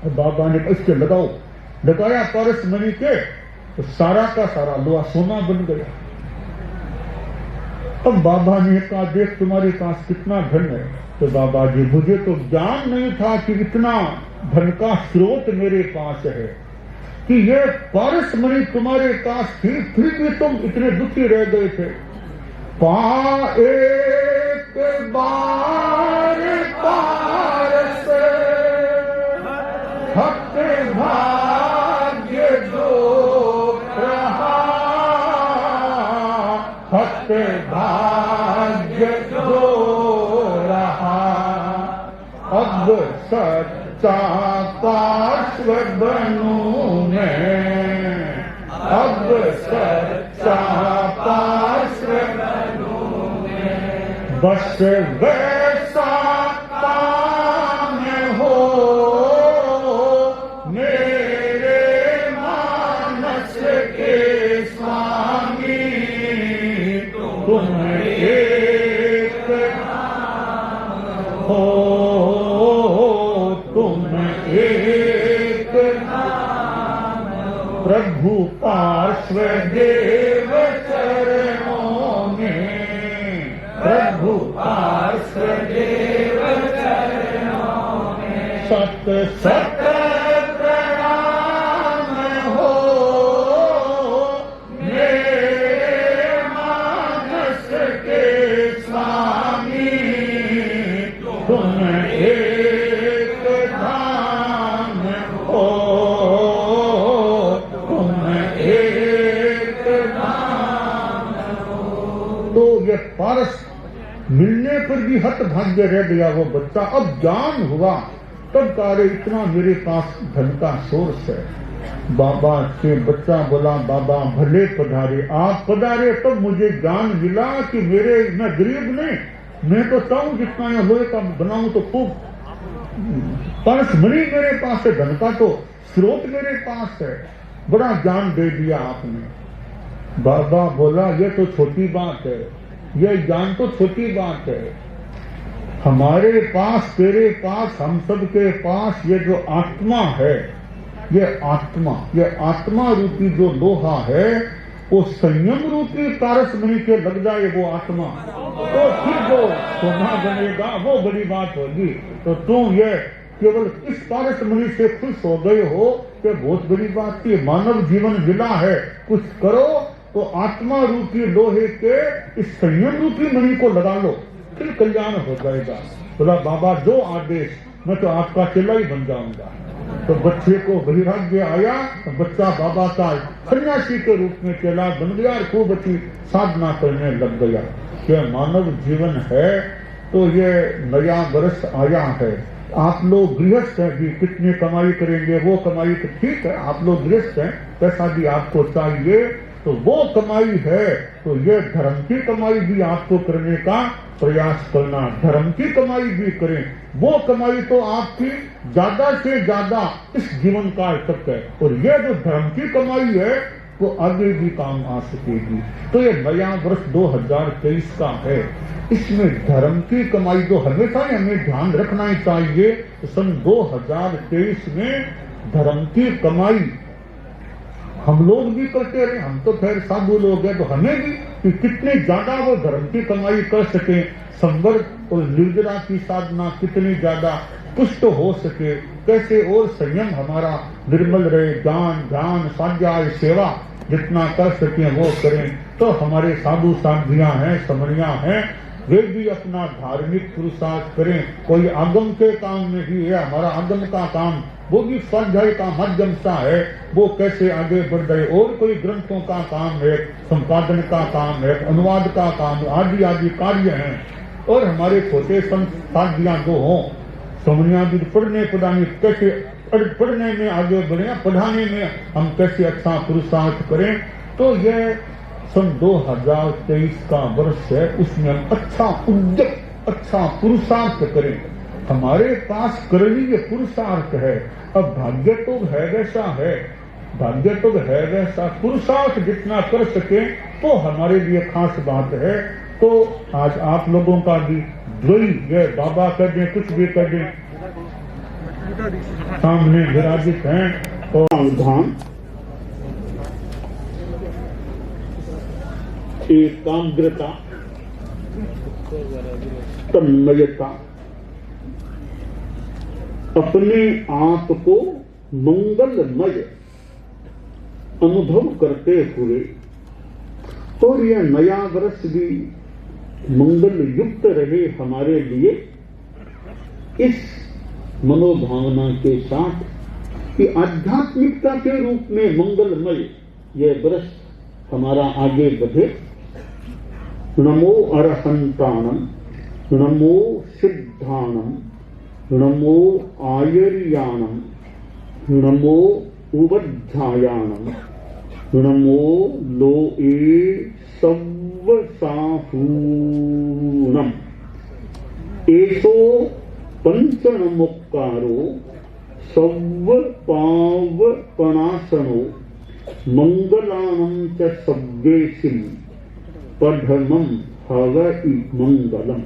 A: और बाबा ने इसके लगाओ, लगाया पारसमणि के, तो सारा का सारा लोहा सोना बन गया। अब बाबा ने कहा देख तुम्हारे पास कितना धन है। तो बाबा जी मुझे तो ज्ञान नहीं था कि इतना धन का स्रोत मेरे पास है, कि ये पारसमणि तुम्हारे पास थी, फिर भी तुम इतने दुखी रह गए थे। एक बार पारस भक्त भाग्य जो रहा, भक्त भाग्य जो रहा, अब सच्चा पार्श्व बनूं मैं, अब सच्चा पार्श्व बनूं मैं। बस वैसा काम हो मेरे मानस के स्वामी, तुम एक हो, प्रभु पार्श्व देव चरणों में, प्रभु पार्श्व देव चरणों में, सत सत प्रणाम हो मेरे मानस के स्वामी, तुम एक धाम हो, पारस मिलने पर भी हत भाग्य रह गया वो बच्चा। अब ज्ञान हुआ तब कार्य इतना मेरे पास धन का सोर्स है, बाबा से बच्चा बोला, बाबा भले पधारे, आप पधारे तब मुझे ज्ञान मिला कि मैं गरीब नहीं, मैं तो चाहूं जितना यहाँ लोहे का बनाऊं तो खूब परस मणि मेरे पास है, धन का तो स्रोत मेरे पास है, बड़ा ज्ञान दे दिया आपने। बाबा बोला ये तो छोटी बात है, ये ज्ञान तो छोटी बात है, हमारे पास, तेरे पास, हम सब के पास ये जो आत्मा है, ये आत्मा रूपी जो लोहा है, वो संयम रूपी पारस मणि के लग जाए वो आत्मा, तो फिर जो सोना बनेगा वो बड़ी बात होगी। तो तुम ये केवल इस पारस मणि से खुश हो गए हो कि बहुत बड़ी बात थी, मानव जीवन मिला है, कुछ करो तो आत्मा रूपी लोहे के इस संयम रूपी मणि को लगा लो, फिर कल्याण हो जाएगा। बोला बाबा जो आदेश, मैं तो आपका चेला ही बन जाऊंगा। तो बच्चे को वैराग्य आया, तो बच्चा बाबा का सन्यासी के रूप में चेला बन गया और खूब अच्छी साधना करने लग गया। क्या मानव जीवन है, तो ये नया वर्ष आया है, आप लोग गृहस्थ हैं भी, कितनी कमाई करेंगे, वो कमाई तो ठीक है, आप लोग गृहस्थ हैं, पैसा भी आपको चाहिए, तो वो कमाई है, तो ये धर्म की कमाई भी आपको करने का प्रयास करना, धर्म की कमाई भी करें, वो कमाई तो आपकी ज्यादा से ज्यादा इस जीवन काल तक है, और ये जो धर्म की कमाई है वो आगे भी काम आ सकेगी। तो ये नया वर्ष 2023 का है, इसमें धर्म की कमाई तो हमेशा ही हमें ध्यान रखना ही चाहिए। तो सन 2023 में धर्म की कमाई हम लोग भी करते रहे, हम तो खैर साधु लोग हैं, तो हमें भी कि कितने ज्यादा वो धर्म की कमाई कर सके, संवर्ग और निर्जरा की साधना कितनी ज्यादा पुष्ट हो सके, कैसे और संयम हमारा निर्मल रहे, ज्ञान ध्यान स्वाध्याय सेवा जितना कर सके वो करें। तो हमारे साधु साधियां हैं, समणियां हैं, वे भी अपना धार्मिक पुरुषार्थ करें। कोई आगम के काम में भी है, हमारा आगम का काम वो भी स्वाध्याय का माध्यम सा है, वो कैसे आगे बढ़ रहे, और कोई ग्रंथों का काम है, संपादन का काम है, अनुवाद का काम, आदि आदि कार्य हैं। और हमारे छोटे साधियां जो हों, समणियां भी पढ़ने पढ़ाने, कैसे पढ़ने में आगे बढ़े, पढ़ाने में हम कैसे अच्छा पुरुषार्थ करें। तो ये सन 2023 का वर्ष है, उसमें हम अच्छा उद्यम, अच्छा पुरुषार्थ करें। हमारे पास करणीय पुरुषार्थ है, अब भाग्य तो है वैसा है, भाग्य तो है वैसा, पुरुषार्थ जितना कर सके तो हमारे लिए खास बात है। तो आज आप लोगों का भी द्वयी ये बाबा कर दें, कुछ भी कर दें, सामने विराजित हैं। और धाम एकाग्रता, तन्मयता, अपने आप को मंगलमय अनुभव करते हुए, और यह नया वर्ष भी मंगल युक्त रहे हमारे लिए, इस मनोभावना के साथ कि आध्यात्मिकता के रूप में मंगलमय यह वर्ष हमारा आगे बढ़े। नमो अरहंतानम, नमो सिद्धानम, नमो आयर्याणम, नमो उवध्यायाणम, नमो लोए सव्वसाहूनम। एसो पंचनमोक्कारो सव्वपावपणासनो मंगलानं च सव्वेसिं पठमं हवइ मंगलम्।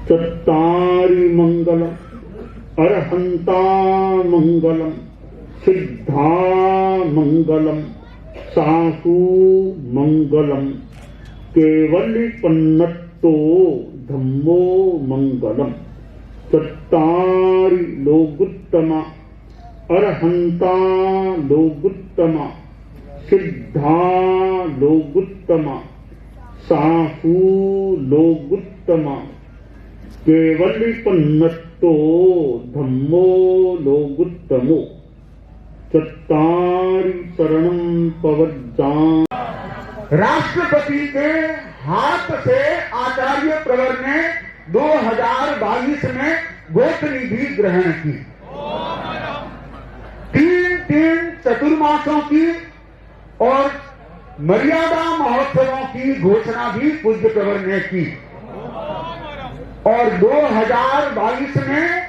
A: चत्तारि मंगलम्, अरहंता मंगलम्, सिद्धा मंगलम्, साहू मंगलम्, केवलिपन्नतो धम्मो मंगलम्। चत्तारि लोगुत्तमा, अरहंता लोगुत्तमा, सिद्धा लोगुत्तमा, साहू लोगुत्तमा, केवलिपन्नतो धम्मो लोगुत्तमो। चत्तारि शरणं पवज्जामि। राष्ट्रपति के हाथ से आचार्य प्रवर ने 2022 में गोपनीय ग्रहण की। 3 3 चतुर्मासों की और मर्यादा महोत्सवों की घोषणा भी पूज्य प्रवर ने की और 2022 में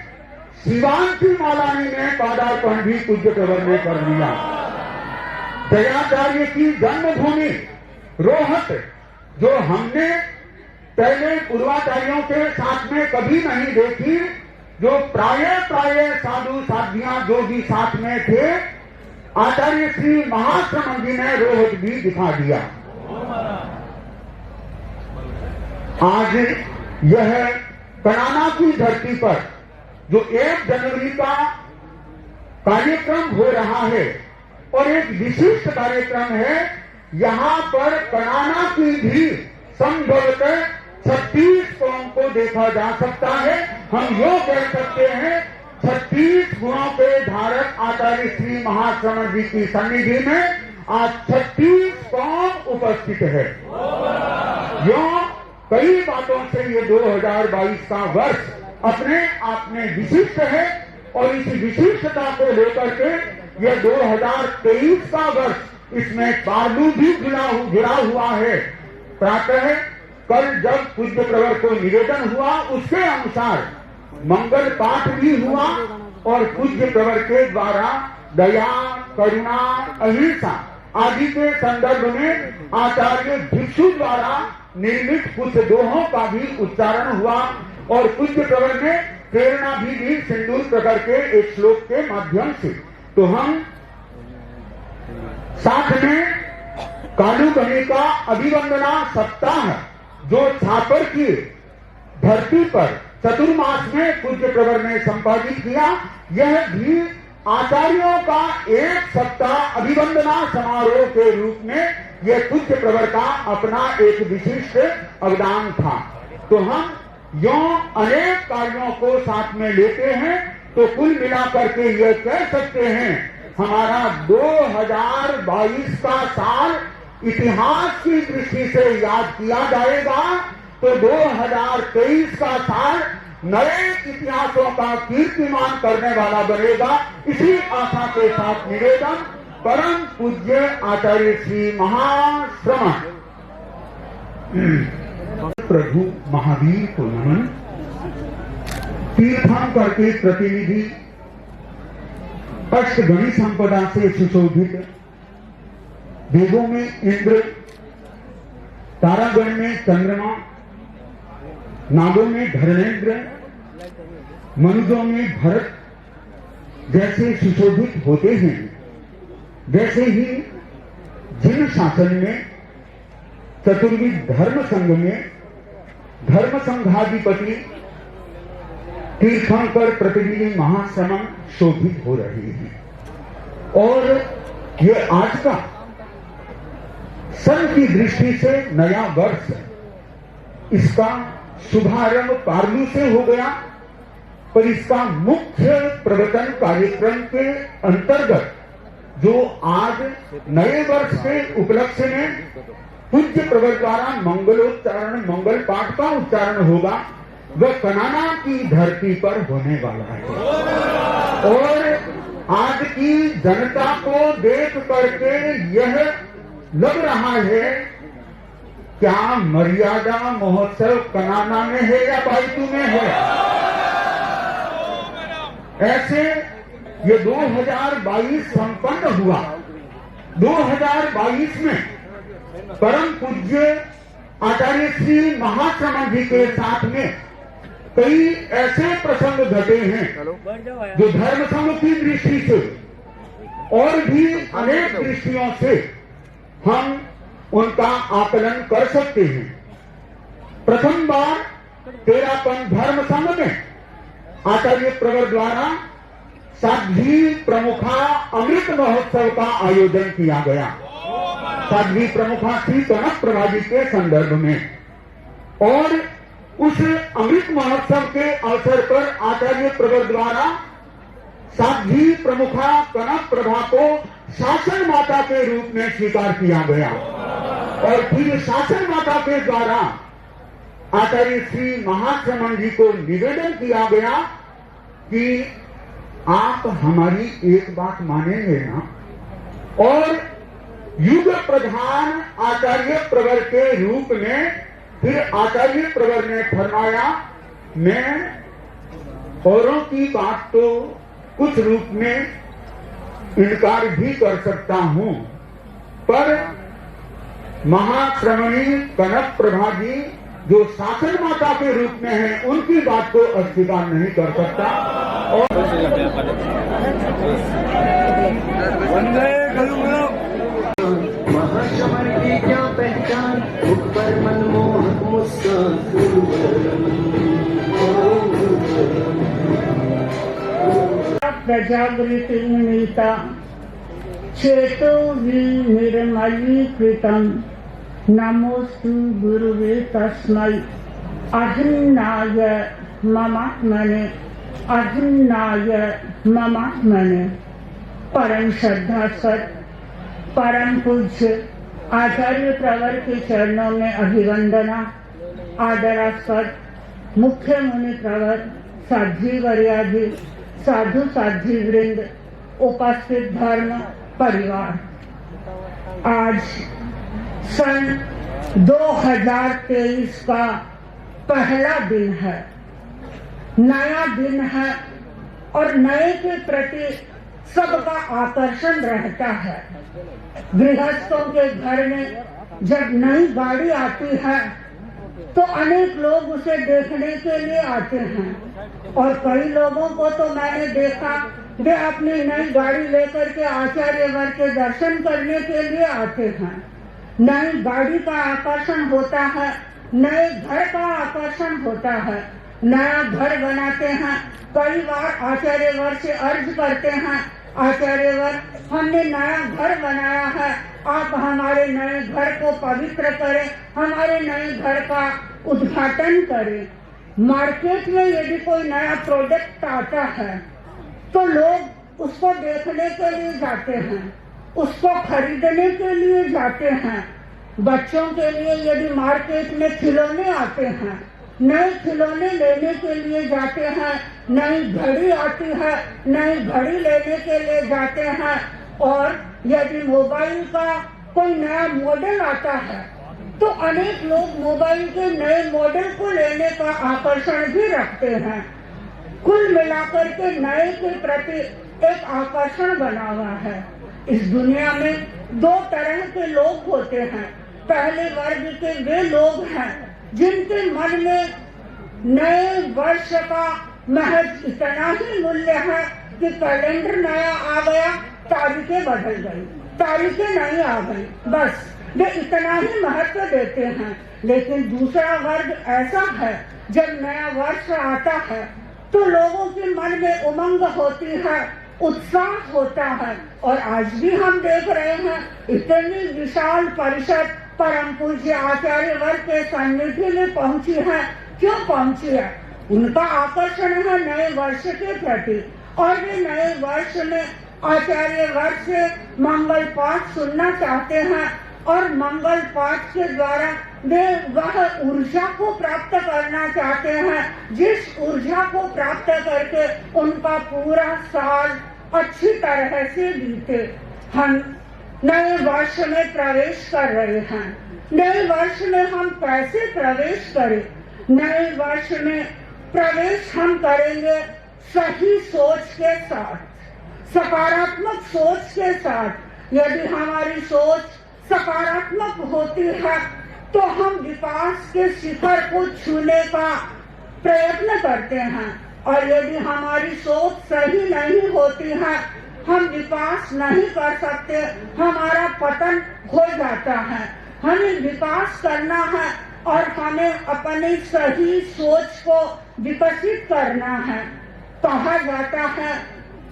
A: शिवांशी मालानी ने पदार्पण भी पूज्य प्रवर ने कर दिया। दयाचार्य की जन्मभूमि रोहत, जो हमने पहले पूर्वाचार्यों के साथ में कभी नहीं देखी, जो प्राय साधु साध्वियां जो भी साथ में थे, आचार्य श्री महाश्रमण जी ने रोहत भी दिखा दिया। आज यह कनाना की धरती पर जो 1 जनवरी का कार्यक्रम हो रहा है और एक विशिष्ट कार्यक्रम है, यहां पर कनाना की भी संभवतः 36 कौम को देखा जा सकता है। हम यो कह सकते हैं 36 गुणों के धारक आचार्य श्री महाश्रमण जी की सन्निधि में आज 36 कौम उपस्थित है। यो कई बातों से ये 2022 का वर्ष अपने आप में विशिष्ट है और इस विशिष्टता को लेकर के यह 2023 का वर्ष, इसमें पालू भी जुड़ा हुआ है। प्रातः कल जब पूज्य प्रवर को निवेदन हुआ, उसके अनुसार मंगल पाठ भी हुआ और पूज्य प्रवर के द्वारा दया, करुणा, अहिंसा आदि के संदर्भ में आचार्य भिक्षु द्वारा निर्मित कुछ दोहों का भी उच्चारण हुआ और पूज्य प्रवर ने प्रेरणा भी दी सिंदूर प्रकर के एक श्लोक के माध्यम से। तो हम साथ में कालू कनी का अभिवंदना सप्ताह जो छापर की धरती पर चतुर्मास में पूज्य प्रवर ने संपादित किया, यह भी आचार्यों का एक सप्ताह अभिवंदना समारोह के रूप में यह पूज्य प्रवर का अपना एक विशिष्ट अवदान था। तो हम यो अनेक कार्यों को साथ में लेते हैं तो कुल मिलाकर के यह कह सकते हैं हमारा 2022 का साल इतिहास की दृष्टि से याद किया जाएगा, तो 2023 का साल नए इतिहासों का कीर्तिमान करने वाला बनेगा। इसी आशा के साथ निवेदन परम पूज्य आचार्य श्री महाश्रमण प्रभु महावीर को नमन। तीर्थंकर के प्रतिनिधि अष्टगणी संपदा से सुशोभित, वेदों में इंद्र, तारागण में चंद्रमा, नागों में धर्मेंद्र, मनुजों में भरत जैसे सुशोभित होते हैं, वैसे ही जिन शासन में चतुर्विध धर्म संघ में धर्म संघाधिपति तीर्थंकर प्रतिनिधि महाश्रमण शोभित हो रहे हैं। और ये आज का सन की दृष्टि से नया वर्ष, इसका शुभारंभ पारलू से हो गया, पर इसका मुख्य प्रवचन कार्यक्रम के अंतर्गत जो आज नए वर्ष के उपलक्ष्य में पूज्य प्रवर द्वारा मंगलोच्चारण, मंगल पाठ का उच्चारण होगा, वह कनाना की धरती पर होने वाला है। और आज की जनता को देख करके यह लग रहा है क्या मर्यादा महोत्सव कनाना में है या बायतू में है। ऐसे ये 2022 संपन्न हुआ। 2022 में परम पूज्य आचार्य श्री महाश्रमण जी के साथ में कई ऐसे प्रसंग घटे हैं जो धर्म संघ की दृष्टि से और भी अनेक दृष्टियों से हम उनका आकलन कर सकते हैं। प्रथम बार तेरापन धर्म संघ में आचार्य प्रवर द्वारा साध्वी प्रमुखा अमृत महोत्सव का आयोजन किया गया। साध्वी प्रमुखा श्री कनक प्रभा जी के संदर्भ में, और उस अमृत महोत्सव के अवसर पर आचार्य प्रवर द्वारा साध्वी प्रमुखा कनक प्रभा को शासन माता के रूप में स्वीकार किया गया। और फिर शासन माता के द्वारा आचार्य श्री महाश्रमण जी को निवेदन किया गया कि आप हमारी एक बात मानेंगे ना? और युग प्रधान आचार्य प्रवर के रूप में फिर आचार्य प्रवर ने फरमाया, मैं औरों की बात तो कुछ रूप में इनकार भी कर सकता हूं, पर महाश्रमणी कनक प्रभा जी जो शासन माता के रूप में है, उनकी बात को अस्वीकार नहीं कर सकता। और
B: महाश्रमण की क्या पहचान, मुख पर मनमोहक मुस्कान,
C: प्रजागृति निमित्ता चेतो विनिर्मलीकृतं नमोस्तु गुरुवे तस्मै अभिन्नाय ममात्मने अभिन्नाय ममात्मने। परम श्रद्धा सत परम पूज्य आचार्य प्रवर के चरणों में अभिवंदना। आदरास्पद मुख्य मुनि प्रवर साध्वी वर्यादि साधु साध्वी वृंद, उपस्थित धर्म परिवार, आज सन 2023 का पहला दिन है, नया दिन है और नए के प्रति सबका आकर्षण रहता है। गृहस्थों के घर में जब नई गाड़ी आती है तो अनेक लोग उसे देखने के लिए आते हैं और कई लोगों को तो मैंने देखा वे अपनी नई गाड़ी लेकर के आचार्य वर के दर्शन करने के लिए आते हैं। नई गाड़ी का आकर्षण होता है, नए घर का आकर्षण होता है, नया घर बनाते हैं। कई बार आचार्य वर से अर्ज करते हैं, आचार्य वर हमने नया घर बनाया है, आप हमारे नए घर को पवित्र करें, हमारे नए घर का उद्घाटन करें। मार्केट में यदि कोई नया प्रोडक्ट आता है तो लोग उसको देखने के लिए जाते हैं, उसको खरीदने के लिए जाते हैं। बच्चों के लिए यदि मार्केट में खिलौने आते हैं, नए खिलौने लेने के लिए जाते हैं, नई घड़ी आती है, नई घड़ी लेने के लिए जाते हैं। और यदि मोबाइल का कोई नया मॉडल आता है तो अनेक लोग मोबाइल के नए मॉडल को लेने का आकर्षण भी रखते हैं। कुल मिलाकर के नए के प्रति एक आकर्षण बना हुआ है। इस दुनिया में दो तरह के लोग होते हैं। पहले वर्ग के वे लोग हैं जिनके मन में नए वर्ष का महज इतना ही मूल्य है कि कैलेंडर नया आ गया, तारीखें बदल गई, तारीखें नहीं आ गई, बस वे इतना ही महत्व देते हैं। लेकिन दूसरा वर्ग ऐसा है, जब नया वर्ष आता है तो लोगों के मन में उमंग होती है, उत्साह होता है। और आज भी हम देख रहे हैं इतनी विशाल परिषद परम पूज्य आचार्य वर्ग के सन्निधि में पहुंची है। क्यों पहुंची है? उनका आकर्षण है नए वर्ष के प्रति और वे नए वर्ष में आचार्य वर्ग से मंगल पाठ सुनना चाहते हैं और मंगल पाठ के द्वारा वे वह ऊर्जा को प्राप्त करना चाहते हैं जिस ऊर्जा को प्राप्त करके उनका पूरा साल अच्छी तरह से बीते। हम नए वर्ष में प्रवेश कर रहे हैं। नए वर्ष में हम कैसे प्रवेश करें? नए वर्ष में प्रवेश हम करेंगे सही सोच के साथ, सकारात्मक सोच के साथ। यदि हमारी सोच सकारात्मक होती है तो हम विकास के शिखर को छूने का प्रयत्न करते हैं और यदि हमारी सोच सही नहीं होती है हम विकास नहीं कर सकते, हमारा पतन हो जाता है। हमें विकास करना है और हमें अपनी सही सोच को विकसित करना है। कहा जाता है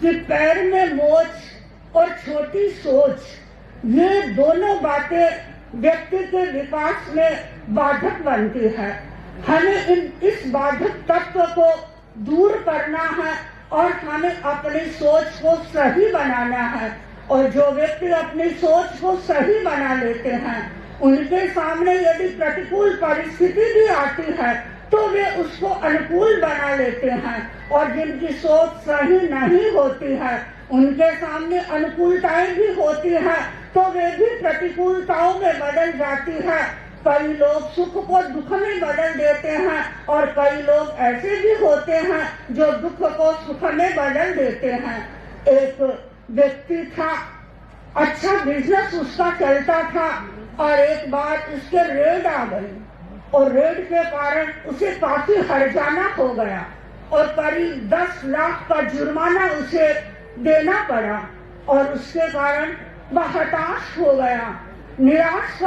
C: कि पैर में मोच और छोटी सोच, ये दोनों बातें व्यक्ति के विकास में बाधक बनती है। हमें इस बाधक तत्व को दूर करना है और हमें अपनी सोच को सही बनाना है। और जो व्यक्ति अपनी सोच को सही बना लेते हैं उनके सामने यदि प्रतिकूल परिस्थिति भी आती है तो वे उसको अनुकूल बना लेते हैं, और जिनकी सोच सही नहीं होती है उनके सामने अनुकूलताएं भी होती है तो वे भी प्रतिकूलताओं में बदल जाती है। कई लोग सुख को दुख में बदल देते हैं और कई लोग ऐसे भी होते हैं जो दुख को सुख में बदल देते हैं। एक व्यक्ति था, अच्छा बिजनेस उसका चलता था, और एक बार उसके रेड आ गई और रेड के कारण उसे काफी हर्जाना हो गया और करीब 10 लाख का जुर्माना उसे देना पड़ा, और उसके कारण वह हताश हो गया, निराश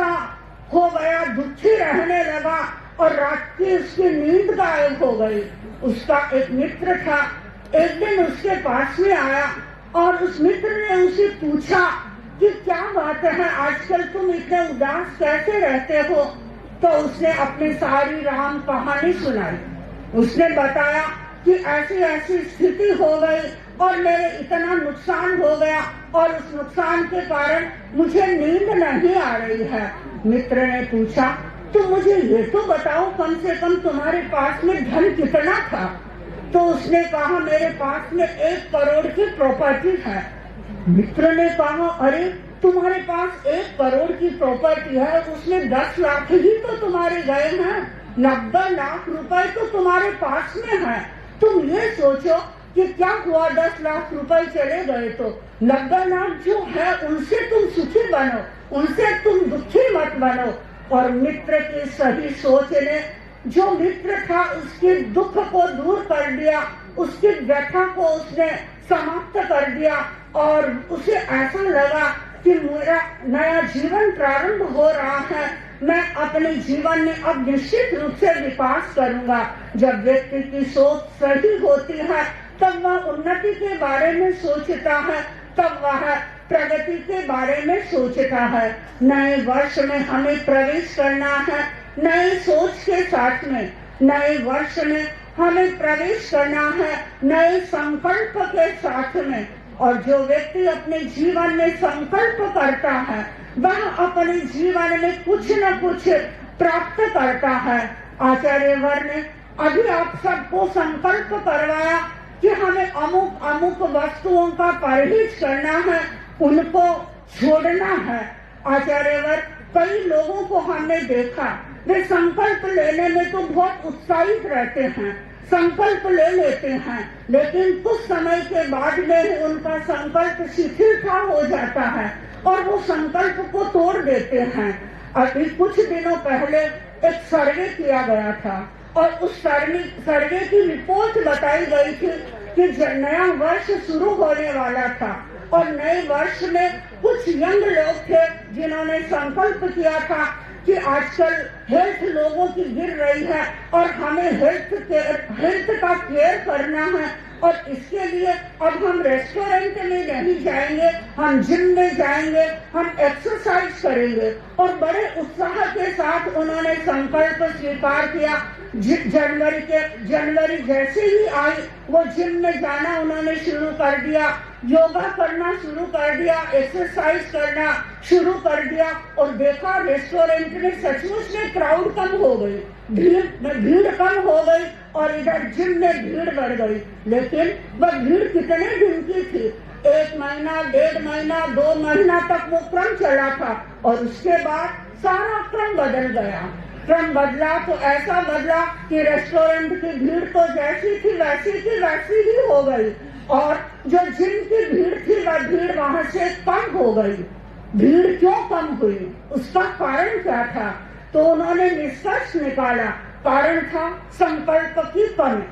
C: हो गया, दुखी रहने लगा और रात की उसकी नींद गायब हो गई। उसका एक मित्र था, एक दिन उसके पास में आया और उस मित्र ने उसे पूछा कि क्या बात है, आजकल तुम इतने उदास कैसे रहते हो? तो उसने अपनी सारी राम कहानी सुनाई। उसने बताया कि ऐसी ऐसी स्थिति हो गई और मेरे इतना नुकसान हो गया और उस नुकसान के कारण मुझे नींद नहीं आ रही है। मित्र ने पूछा, तो मुझे ये तो बताओ, कम से कम तुम्हारे पास में धन कितना था? तो उसने कहा, मेरे पास में 1 करोड़ की प्रॉपर्टी है। मित्र ने कहा, अरे तुम्हारे पास 1 करोड़ की प्रॉपर्टी है, उसमें 10 लाख ही तो तुम्हारे गए हैं, 90 लाख रुपए तो तुम्हारे पास में है। तुम ये सोचो कि क्या हुआ 10 लाख रुपए चले गए तो 90 लाख जो है उनसे तुम सुखी बनो, उनसे तुम दुखी मत बनो। और मित्र की सही सोच ने, जो मित्र था उसके दुख को दूर कर दिया, उसकी व्यथा को उसने समाप्त कर दिया और उसे ऐसा लगा कि मेरा नया जीवन प्रारंभ हो रहा है, मैं अपने जीवन में अब निश्चित रूप से विकास करूंगा। जब व्यक्ति की सोच सही होती है तब वह उन्नति के बारे में सोचता है, तब वह प्रगति के बारे में सोचता है। नए वर्ष में हमें प्रवेश करना है नई सोच के साथ में। नए वर्ष में हमें प्रवेश करना है नए संकल्प के साथ में। और जो व्यक्ति अपने जीवन में संकल्प करता है वह अपने जीवन में कुछ न कुछ प्राप्त करता है। आचार्य वर ने अभी आप सबको संकल्प करवाया कि हमें अमुक अमुक वस्तुओं का परहेज करना है, उनको छोड़ना है। आचार्य वर कई लोगों को हमने देखा, वे संकल्प लेने में तो बहुत उत्साहित रहते हैं, संकल्प ले लेते हैं, लेकिन कुछ समय के बाद में उनका संकल्प शिथिलता हो जाता है और वो संकल्प को तोड़ देते हैं। अभी कुछ दिनों पहले एक सर्वे किया गया था और उस सर्वे की रिपोर्ट बताई गई थी कि नया वर्ष शुरू होने वाला था और नए वर्ष में कुछ यंग लोग थे जिन्होंने संकल्प किया था कि आजकल हेल्थ लोगों की गिर रही है और हमें हेल्थ का केयर करना है और इसके लिए अब हम रेस्टोरेंट में नहीं जाएंगे, हम जिम में जाएंगे, हम एक्सरसाइज करेंगे। और बड़े उत्साह के साथ उन्होंने संकल्प स्वीकार किया। जनवरी जैसे ही आई वो जिम में जाना उन्होंने शुरू कर दिया, योगा करना शुरू कर दिया, एक्सरसाइज करना शुरू कर दिया और देखा रेस्टोरेंट में सचमुच में क्राउड कम हो गई, भीड़ कम हो गई और इधर जिम में भीड़ बढ़ गई। लेकिन वह भीड़ कितने दिन की थी? 1 महीना, 1.5 महीना, 2 महीना तक वो क्रम चला था और उसके बाद सारा क्रम बदल गया। क्रम बदला तो ऐसा बदला कि रेस्टोरेंट की भीड़ तो जैसी थी वैसी की वैसी ही हो गई और जो जिम की भीड़ थी वह भीड़ वहां से कम हो गई। भीड़ क्यों कम हुई, उसका कारण क्या था? तो उन्होंने निष्कर्ष निकाला, कारण था संकल्प की कमी।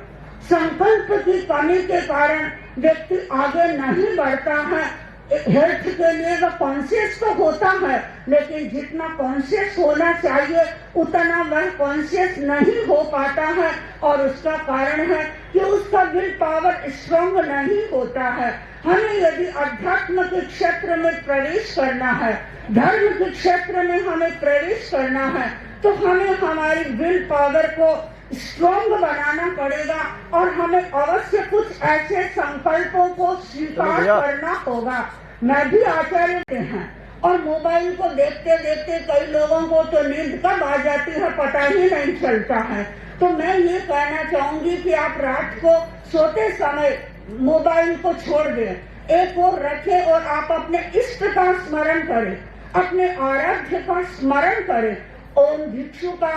C: संकल्प की कमी के कारण व्यक्ति आगे नहीं बढ़ता है। हेल्थ के लिए वह कॉन्शियस तो होता है लेकिन जितना कॉन्शियस होना चाहिए उतना वह कॉन्शियस नहीं हो पाता है और उसका कारण है कि उसका विल पावर स्ट्रॉन्ग नहीं होता है। हमें यदि अध्यात्म के क्षेत्र में प्रवेश करना है, धर्म के क्षेत्र में हमें प्रवेश करना है तो हमें हमारी विल पावर को स्ट्रॉन्ग बनाना पड़ेगा और हमें अवश्य कुछ ऐसे संकल्पों को स्वीकार करना होगा। मैं भी आचार्य हैं और मोबाइल को देखते देखते कई लोगों को तो नींद कब आ जाती है पता ही नहीं चलता है। तो मैं ये कहना चाहूंगी कि आप रात को सोते समय मोबाइल को छोड़ दें, एक ओर रखें और आप अपने इष्ट का स्मरण करें, अपने आराध्य का स्मरण करें, ओम भिक्षु का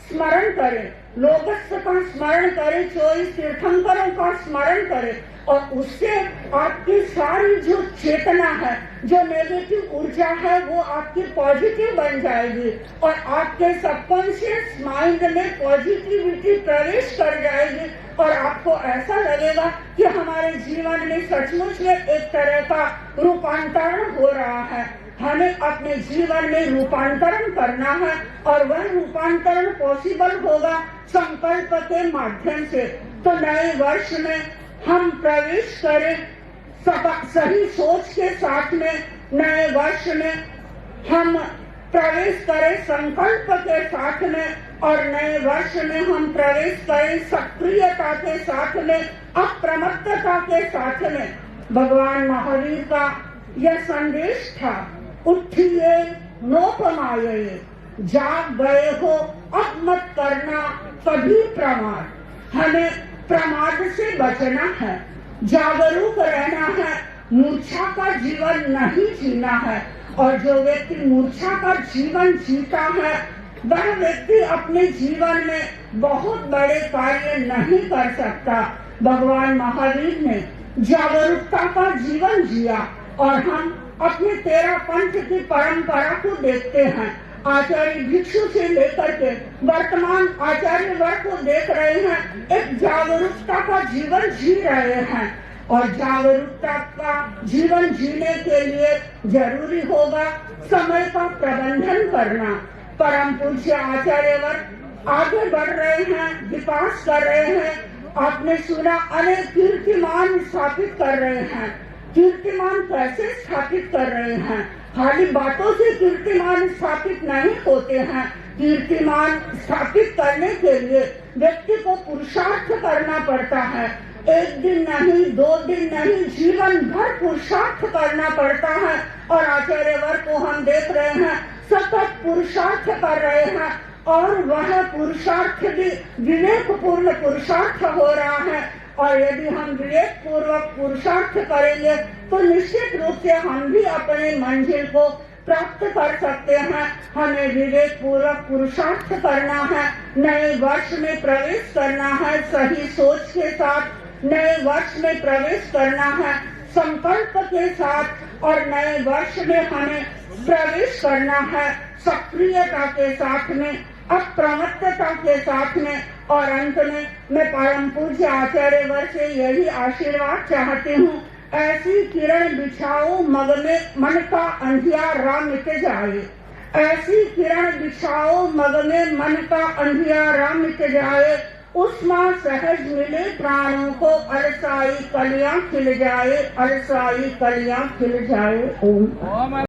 C: स्मरण करें, लोकस्य का स्मरण करें, 24 तीर्थंकरों का स्मरण करें और उससे आपकी सारी जो चेतना है, जो नेगेटिव ऊर्जा है, वो आपकी पॉजिटिव बन जाएगी और आपके सबकॉन्शियस माइंड में पॉजिटिविटी प्रवेश कर जाएगी और आपको ऐसा लगेगा कि हमारे जीवन में सचमुच में एक तरह का रूपांतरण हो रहा है। हमें अपने जीवन में रूपांतरण करना है और वह रूपांतरण पॉसिबल होगा संकल्प के माध्यम से। तो नए वर्ष में हम प्रवेश करें सही सोच के साथ में, नए वर्ष में हम प्रवेश करें संकल्प के साथ में और नए वर्ष में हम प्रवेश करें सक्रियता के साथ में, अप्रमत्तता के साथ में। भगवान महावीर का यह संदेश था, उठिए नोपमाये, जाग गए हो अब मत करना कभी प्रमाद। हमें प्रमाद से बचना है, जागरूक रहना है, मूर्छा का जीवन नहीं जीना है और जो व्यक्ति मूर्छा का जीवन जीता है वह व्यक्ति अपने जीवन में बहुत बड़े कार्य नहीं कर सकता। भगवान महावीर ने जागरूकता का जीवन जिया और हम अपने 13 पंथ की परंपरा को देखते हैं। आचार्य भिक्षु से लेकर के वर्तमान आचार्य वर्ग को देख रहे हैं, एक जागरूकता का जीवन जी रहे हैं और जागरूकता का जीवन जीने के लिए जरूरी होगा समय का प्रबंधन करना। परम पूज्य आचार्य वर्ग आगे बढ़ रहे हैं, विकास कर रहे हैं। आपने सुना अनेक कीर्तिमान स्थापित कर रहे हैं। कीर्तिमान कैसे स्थापित कर रहे हैं? खाली बातों से कीर्तिमान स्थापित नहीं होते हैं। कीर्तिमान स्थापित करने के लिए व्यक्ति को पुरुषार्थ करना पड़ता है। एक दिन नहीं, 2 दिन नहीं, जीवन भर पुरुषार्थ करना पड़ता है और आचार्य वर्ग को हम देख रहे हैं सतत पुरुषार्थ कर रहे हैं और वह पुरुषार्थ भी विवेकपूर्ण पुरुषार्थ हो रहा है। और यदि हम विवेक पूर्वक पुरुषार्थ करेंगे तो निश्चित रूप से हम भी अपने मंजिल को प्राप्त कर सकते हैं। हमें विवेक पूर्वक पुरुषार्थ करना है, नए वर्ष में प्रवेश करना है सही सोच के साथ, नए वर्ष में प्रवेश करना है संकल्प के साथ और नए वर्ष में हमें प्रवेश करना है सक्रियता के साथ में, अप्रमत्तता के साथ में। और अंत में मैं परम पूज्य आचार्य वर्ग से यही आशीर्वाद चाहती हूँ, ऐसी किरण बिछाओ मग में मन का अंधियारा मिट जाए, ऐसी किरण बिछाओ मग में मन का अंधियारा मिट जाए, उष्मा सहज मिले प्राणों को, अलसाई कलियां खिल जाए, अलसाई कलियां खिल जाए। ओम।